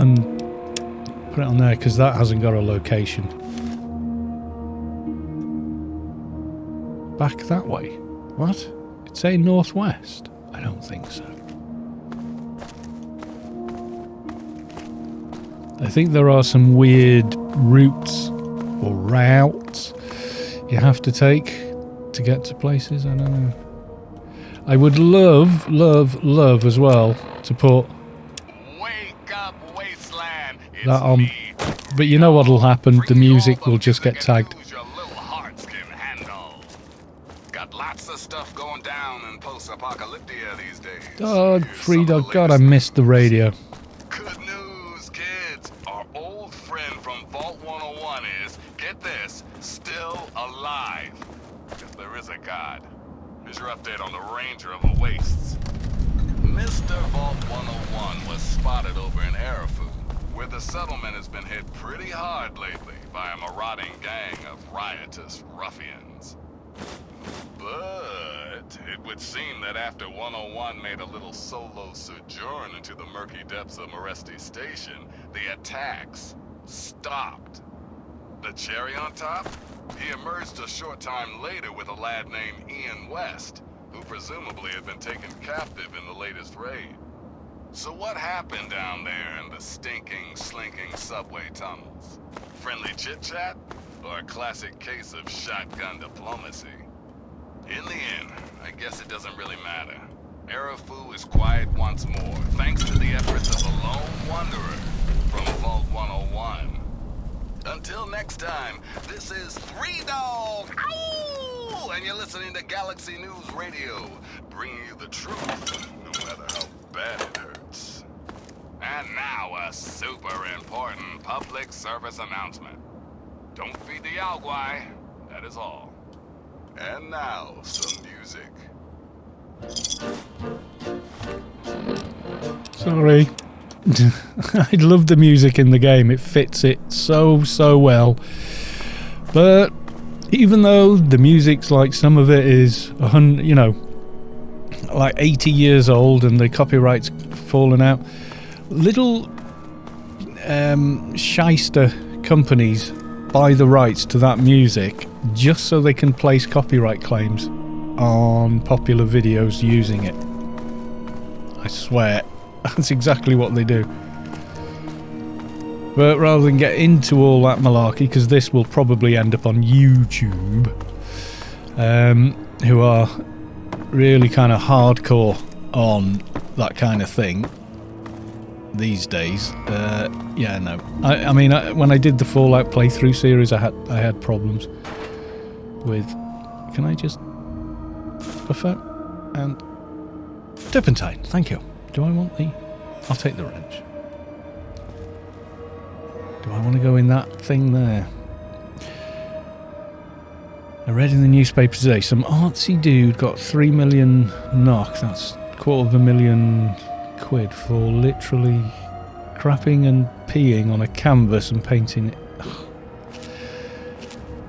put it on there because that hasn't got a location. Back that way. What? It's saying northwest? I don't think so. I think there are some weird routes or routes you have to take to get to places. I don't know. I would love, love, love as well to put Wake up, Wasteland. It's that on. me. But you know what'll happen? The music will just get tagged. Your little hearts can handle. Got lots of stuff going down in post-apocalyptia these days. Oh, Here's free some of dog. the God, I latest. missed the radio. Good news, kids. Our old friend from Vault 101 is, get this, still alive. If there is a God. Here's your update on the Ranger of the Wastes. Mr. Vault 101 was spotted over in Arafu, where the settlement has been hit pretty hard lately by a marauding gang of riotous ruffians. But it would seem that after 101 made a little solo sojourn into the murky depths of Moresti Station, the attacks stopped. The cherry on top? He emerged a short time later with a lad named Ian West, who presumably had been taken captive in the latest raid. So what happened down there in the stinking, slinking subway tunnels? Friendly chit-chat? Or a classic case of shotgun diplomacy? In the end, I guess it doesn't really matter. Arafu is quiet once more, thanks to the efforts of a lone wanderer from Vault 101. Until next time, this is Three Dog, Ow! And you're listening to Galaxy News Radio, bringing you the truth, no matter how bad it hurts. And now, a super important public service announcement. Don't feed the Yaogwai, that is all. And now, some music. Sorry. I love the music in the game. It fits it so well. But even though the music's like, some of it is 100, you know, like 80 years old and the copyright's fallen out, little shyster companies buy the rights to that music just so they can place copyright claims on popular videos using it. I swear, that's exactly what they do. But rather than get into all that malarkey, because this will probably end up on YouTube, who are really kind of hardcore on that kind of thing these days. Yeah, no. I mean, when I did the Fallout playthrough series, I had problems with. Can I just buffer and turpentine? Thank you. Do I want the? I'll take the wrench. Do I want to go in that thing there? I read in the newspaper today some artsy dude got 3 million knock. That's £250,000 for literally crapping and peeing on a canvas and painting it.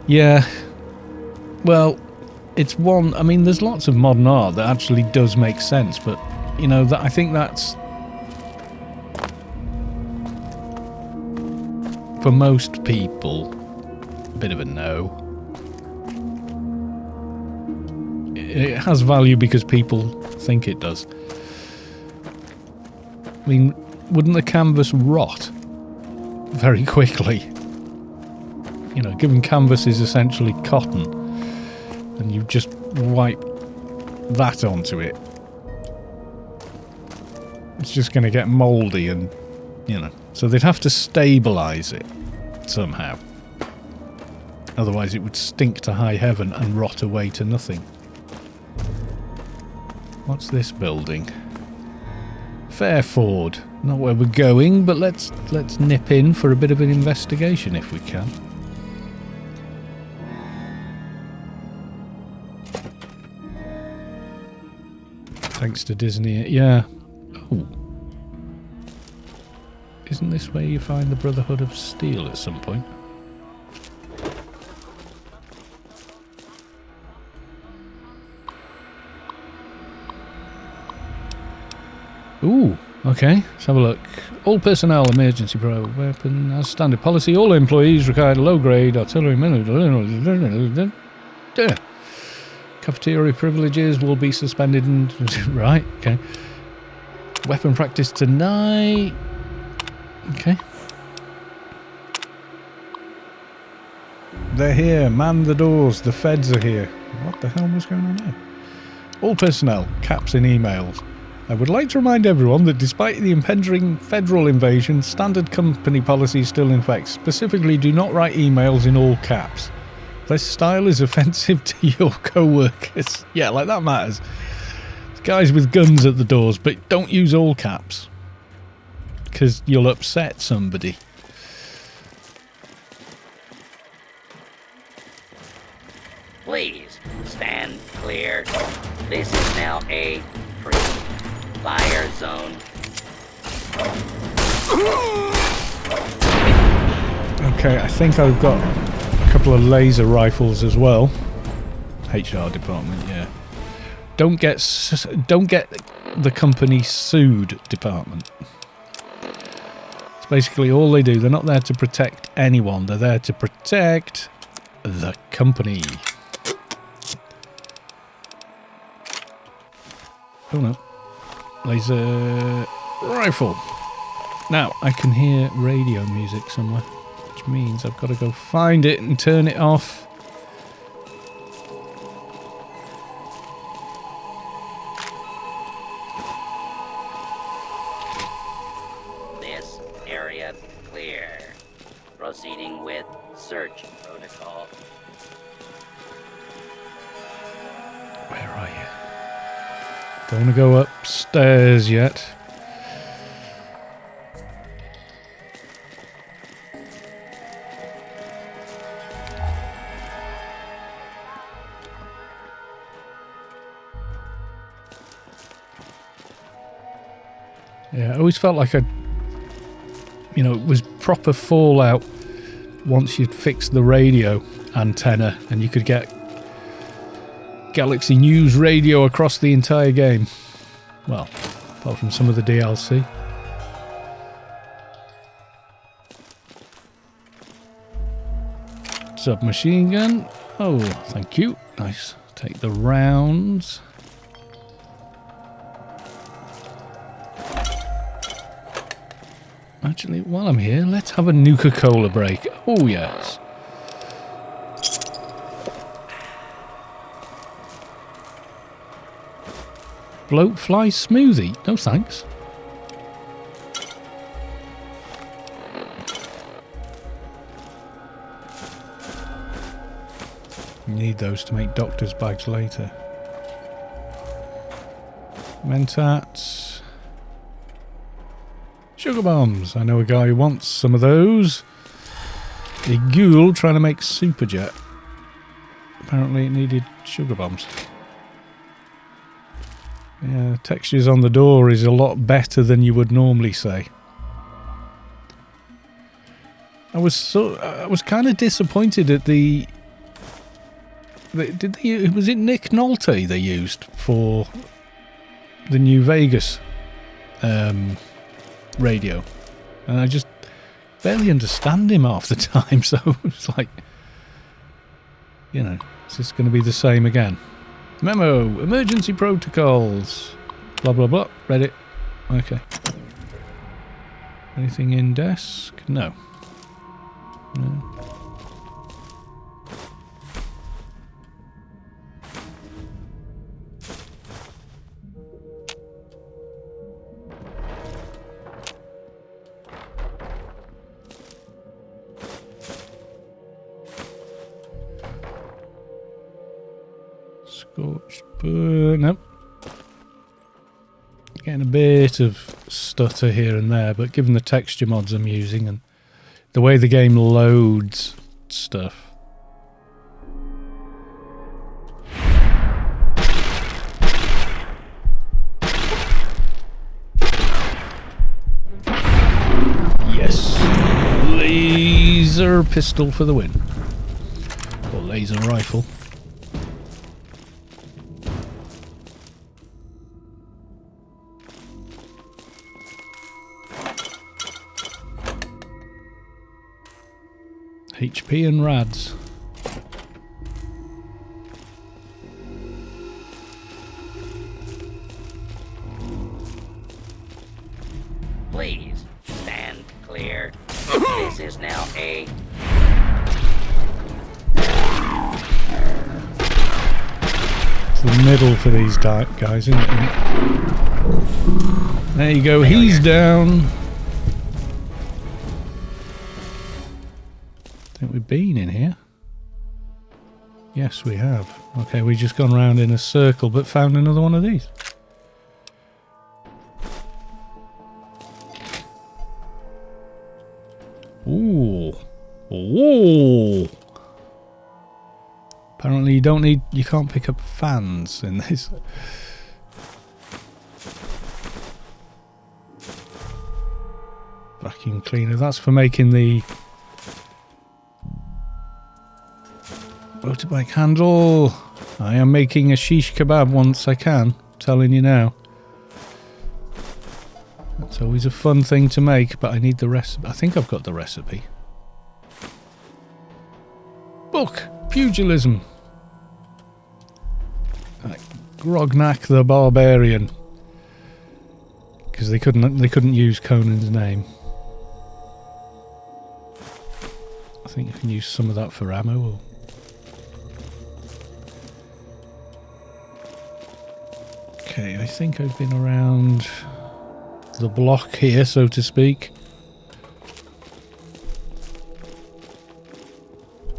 Yeah. Well, it's one. I mean, there's lots of modern art that actually does make sense, but you know, that I think that's for most people a bit of a no. It has value because people think it does. I mean, wouldn't the canvas rot very quickly? You know, given canvas is essentially cotton, and you just wipe that onto it. It's just going to get mouldy and, you know. So they'd have to stabilise it somehow. Otherwise it would stink to high heaven and rot away to nothing. What's this building? Fairford. Not where we're going, but let's nip in for a bit of an investigation if we can. Thanks to Disney, yeah. Oh. Isn't this where you find the Brotherhood of Steel at some point? Ooh, okay, let's have a look. All personnel, emergency pro, weapon, as standard policy, all employees required low-grade artillery. Cafeteria privileges will be suspended and... right, okay. Weapon practice tonight. Okay. They're here. Man the doors. The feds are here. What the hell was going on there? All personnel, caps in emails. I would like to remind everyone that despite the impending federal invasion, standard company policy is still in effect. Specifically, do not write emails in all caps. This style is offensive to your co-workers. Yeah, like that matters. There's guys with guns at the doors, but don't use all caps. Because you'll upset somebody. Please stand clear. This is now a free fire zone. Okay, I think I've got a couple of laser rifles as well. HR department, yeah. Don't get the company sued department. It's basically all they do. They're not there to protect anyone. They're there to protect the company. Oh no. Laser rifle. Now, I can hear radio music somewhere, which means I've got to go find it and turn it off. This area clear. Proceeding with search protocol. Where are you? Don't want to go upstairs yet. Yeah, I always felt like it was proper Fallout once you'd fixed the radio antenna and you could get Galaxy News radio across the entire game. Well, apart from some of the DLC. Submachine gun. Oh, thank you. Nice. Take the rounds. Actually, while I'm here, let's have a Nuka-Cola break. Oh, yes. Bloat fly smoothie. No thanks. You need those to make doctor's bags later. Mentats. Sugar bombs. I know a guy who wants some of those. A ghoul trying to make Superjet. Apparently it needed sugar bombs. Yeah, textures on the door is a lot better than you would normally say. I was kind of disappointed at the. Was it Nick Nolte they used for the New Vegas radio? And I just barely understand him half the time, so it's like, is this going to be the same again? Memo, emergency protocols, blah blah blah, read it. Okay. Anything in desk? No. Scorched burn. Nope. Getting a bit of stutter here and there, but given the texture mods I'm using and the way the game loads stuff. Yes. Laser pistol for the win. Or laser rifle. HP and rads. Please stand clear. This is now a... It's the middle for these guys, isn't it? There you go, he's down. I think we've been in here. Yes, we have. Okay, we've just gone round in a circle, but found another one of these. Ooh. Ooh. Apparently you can't pick up fans in this. Vacuum cleaner, that's for making the motorbike handle. I am making a shish kebab once I can, I'm telling you now. It's always a fun thing to make, but I need the recipe. I think I've got the recipe. Book! Pugilism! Like Grognak the Barbarian. Because they couldn't use Conan's name. I think you can use some of that for ammo. Or... Okay, I think I've been around the block here, so to speak.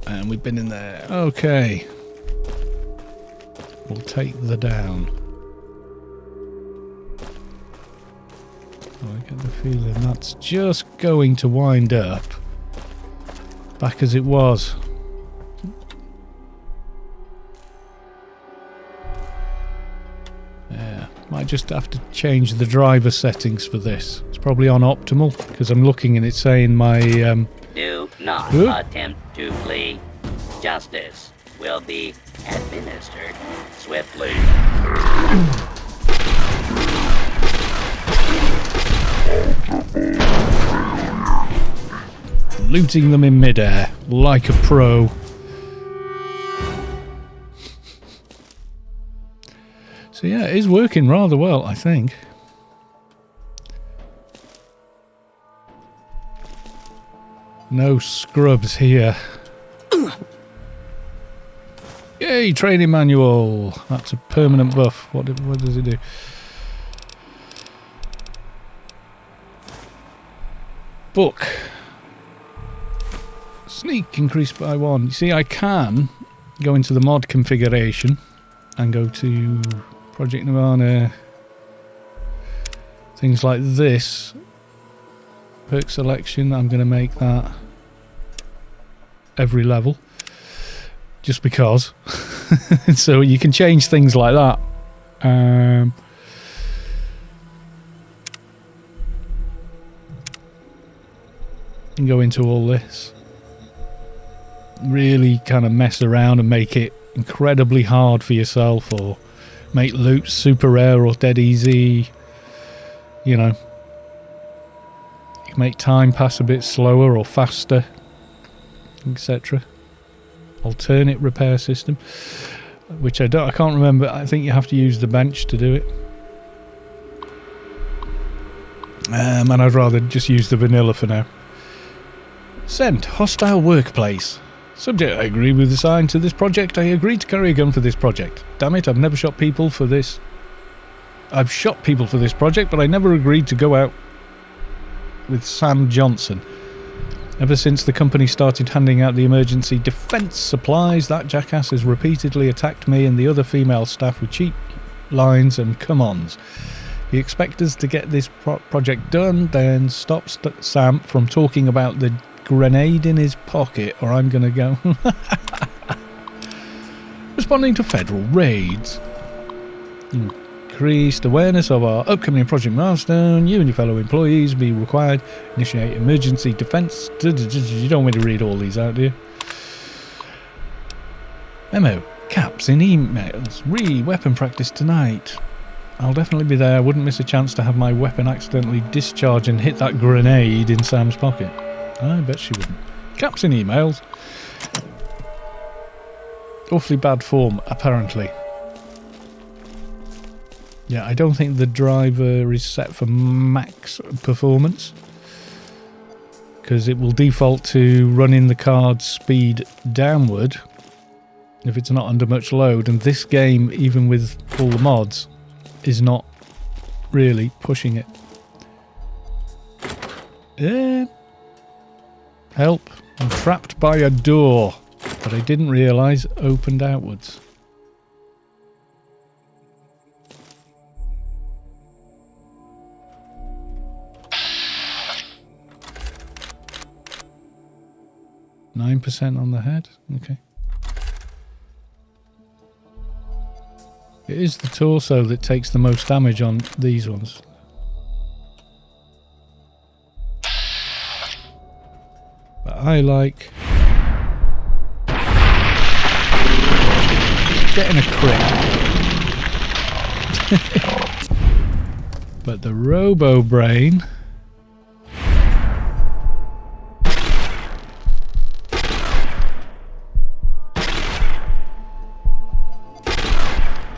And we've been in there. Okay. We'll take the down. I get the feeling that's just going to wind up back as it was. Yeah, might just have to change the driver settings for this. It's probably on optimal because I'm looking and it's saying my Do not attempt to flee. Justice will be administered swiftly. looting them in midair like a pro. So yeah, it is working rather well, I think. No scrubs here. Yay, training manual. That's a permanent buff. What does it do? Book. Sneak increased by 1. You see, I can go into the mod configuration and go to Project Nirvana. Things like this. Perk selection. I'm going to make that every level. Just because. So you can change things like that. And go into all this. Really kind of mess around and make it incredibly hard for yourself, or make loot super rare or dead easy. You know. You can make time pass a bit slower or faster, etc. Alternate repair system, which I can't remember. I think you have to use the bench to do it. And I'd rather just use the vanilla for now. Sent. Hostile workplace. Subject, I agree with the sign to this project. I agreed to carry a gun for this project. Damn it, I've never shot people for this. I've shot people for this project, but I never agreed to go out with Sam Johnson. Ever since the company started handing out the emergency defence supplies, that jackass has repeatedly attacked me and the other female staff with cheap lines and come-ons. You expect us to get this project done, then stop Sam from talking about the grenade in his pocket, or I'm going to go. Responding to federal raids. Increased awareness of our upcoming project milestone. You and your fellow employees be required to initiate emergency defence. You don't want me to read all these out, do you? Memo. Caps in emails. Weapon practice tonight. I'll definitely be there. I wouldn't miss a chance to have my weapon accidentally discharge and hit that grenade in Sam's pocket. I bet she wouldn't. Caps in emails. Awfully bad form, apparently. Yeah, I don't think the driver is set for max performance, because it will default to running the card's speed downward if it's not under much load, and this game, even with all the mods, is not really pushing it. Help. I'm trapped by a door that I didn't realise opened outwards. %9 on the head? Okay. It is the torso that takes the most damage on these ones. But I like getting a crit. But the Robo Brain...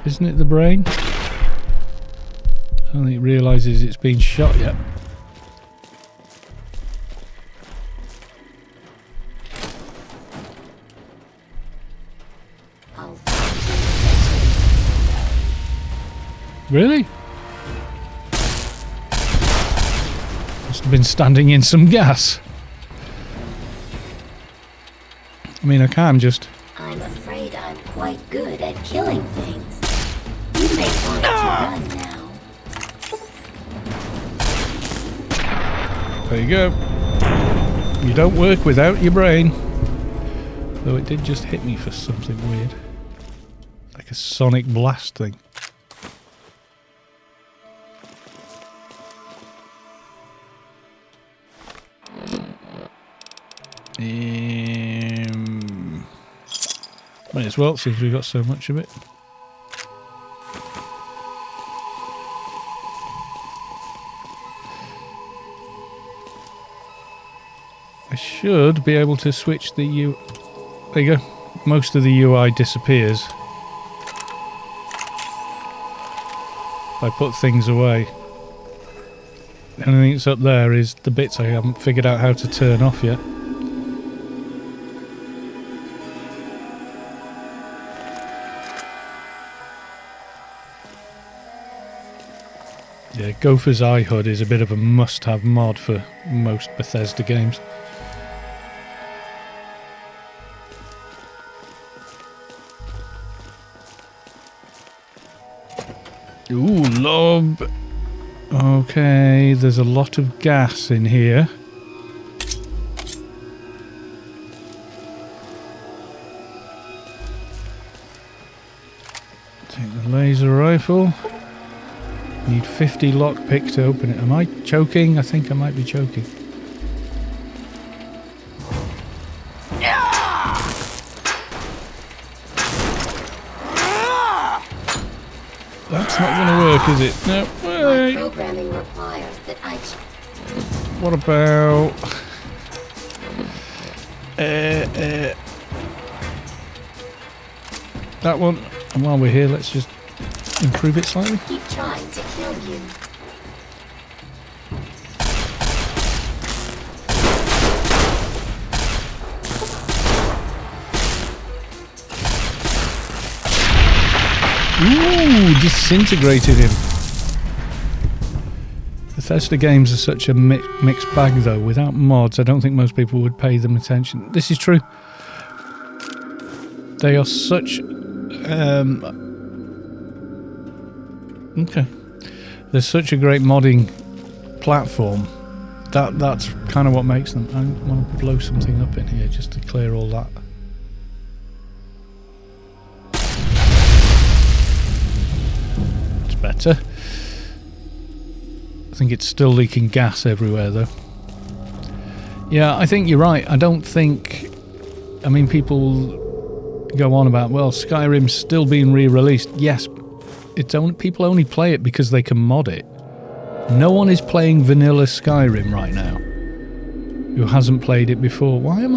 Isn't it the brain? I don't think it realises it's been shot yet. Really? Must have been standing in some gas. I mean, I can just... I'm afraid I'm quite good at killing things. You may want to run now. There you go. You don't work without your brain. Though it did just hit me for something weird. Like a sonic blast thing. Might as well, since we've got so much of it. I should be able to switch the U... There you go. Most of the UI disappears if I put things away. The only thing that's up there is the bits I haven't figured out how to turn off yet. Yeah, Gopher's Eye HUD is a bit of a must-have mod for most Bethesda games. Ooh, lob. Okay, there's a lot of gas in here. Take the laser rifle. Need 50 lockpick to open it. Am I choking? I think I might be choking. That's not going to work, is it? No. My programming requires that I... What about... that one. And while we're here, let's just improve it slightly. keep trying to kill you. Ooh, disintegrated him. The Bethesda games are such a mixed bag, though. Without mods, I don't think most people would pay them attention. This is true. They are such... okay. There's such a great modding platform. That's kind of what makes them. I want to blow something up in here just to clear all that. It's better. I think it's still leaking gas everywhere, though. Yeah, I think you're right. I don't think... I mean, people go on about, well, Skyrim's still being re-released. Yes, people only play it because they can mod it. No one is playing vanilla Skyrim right now who hasn't played it before. Why is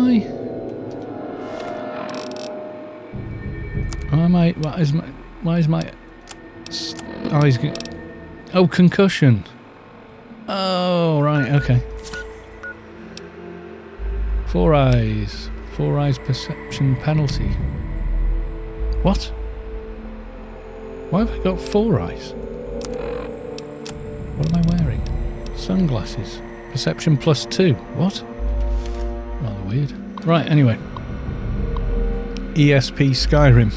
my eyes... Oh, concussion. Oh, right, okay. Four eyes perception penalty. What? Why have I got 4 eyes? What am I wearing? Sunglasses. Perception +2. What? Rather weird. Right, anyway. ESP Skyrim.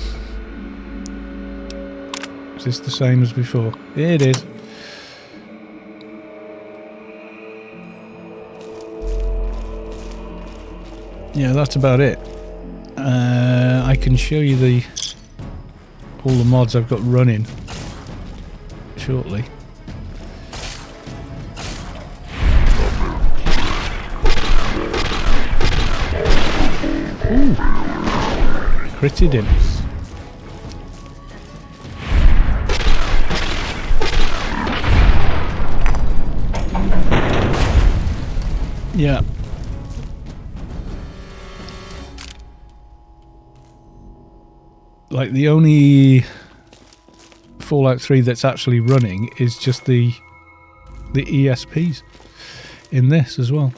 Is this the same as before? It is. Yeah, that's about it. I can show you all the mods I've got running shortly. Ooh. Critted him. Yeah. Like, the only Fallout 3 that's actually running is just the ESPs in this as well.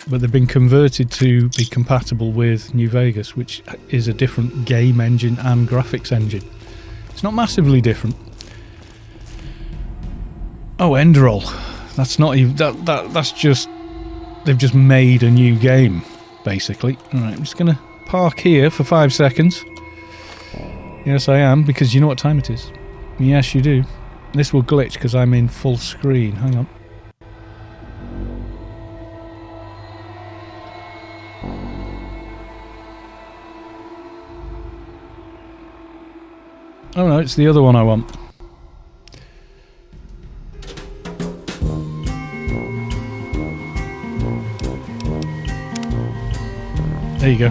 But they've been converted to be compatible with New Vegas, which is a different game engine and graphics engine. It's not massively different. Oh, Enderall. That's not even... That's just... They've just made a new game, basically. Alright, I'm just going to park here for 5 seconds. Yes, I am, because you know what time it is. Yes, you do. This will glitch because I'm in full screen. Hang on. Oh no, it's the other one I want. There you go.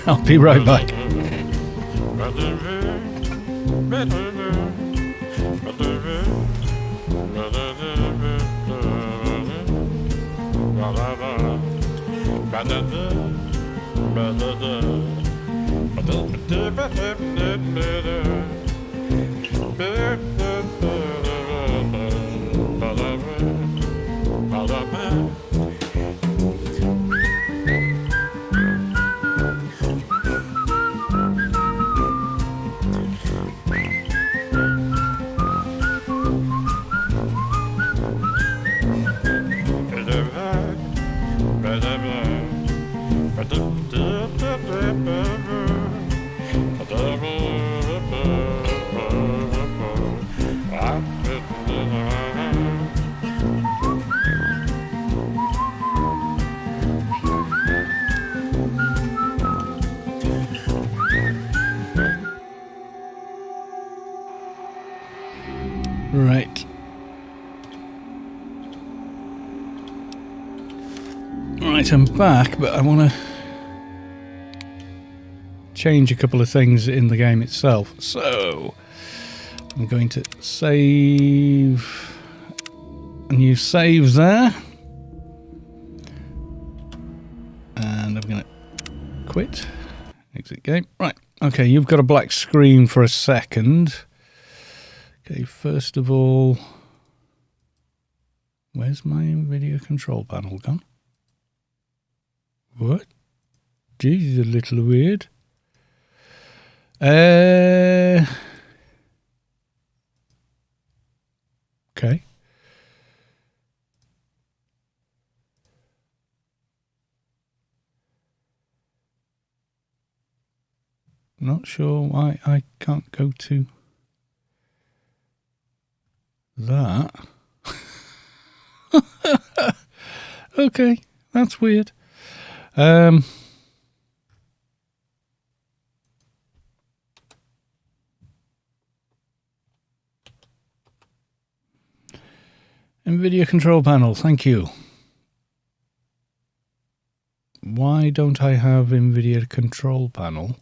I'll be right back. Right. Right, I'm back, but I want to change a couple of things in the game itself. So, I'm going to save a new save there. And I'm going to quit. Exit game. Right, okay, you've got a black screen for a second. Okay, first of all, where's my video control panel gone? What? Geez, a little weird. Okay. Not sure why I can't go to that. Okay, that's weird. NVIDIA control panel, thank you. Why don't I have NVIDIA control panel?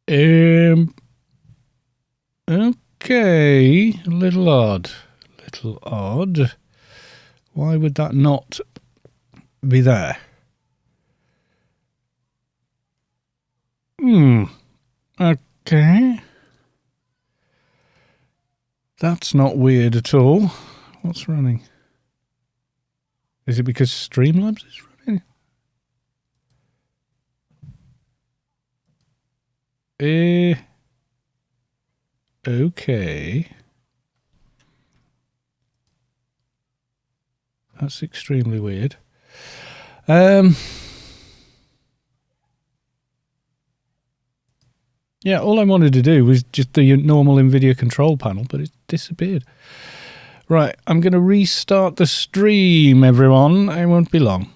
Okay, a little odd. Why would that not be there? Okay. That's not weird at all. What's running? Is it because Streamlabs is running? Okay. That's extremely weird. Yeah, all I wanted to do was just the normal NVIDIA control panel, but it disappeared. Right, I'm going to restart the stream, everyone. It won't be long.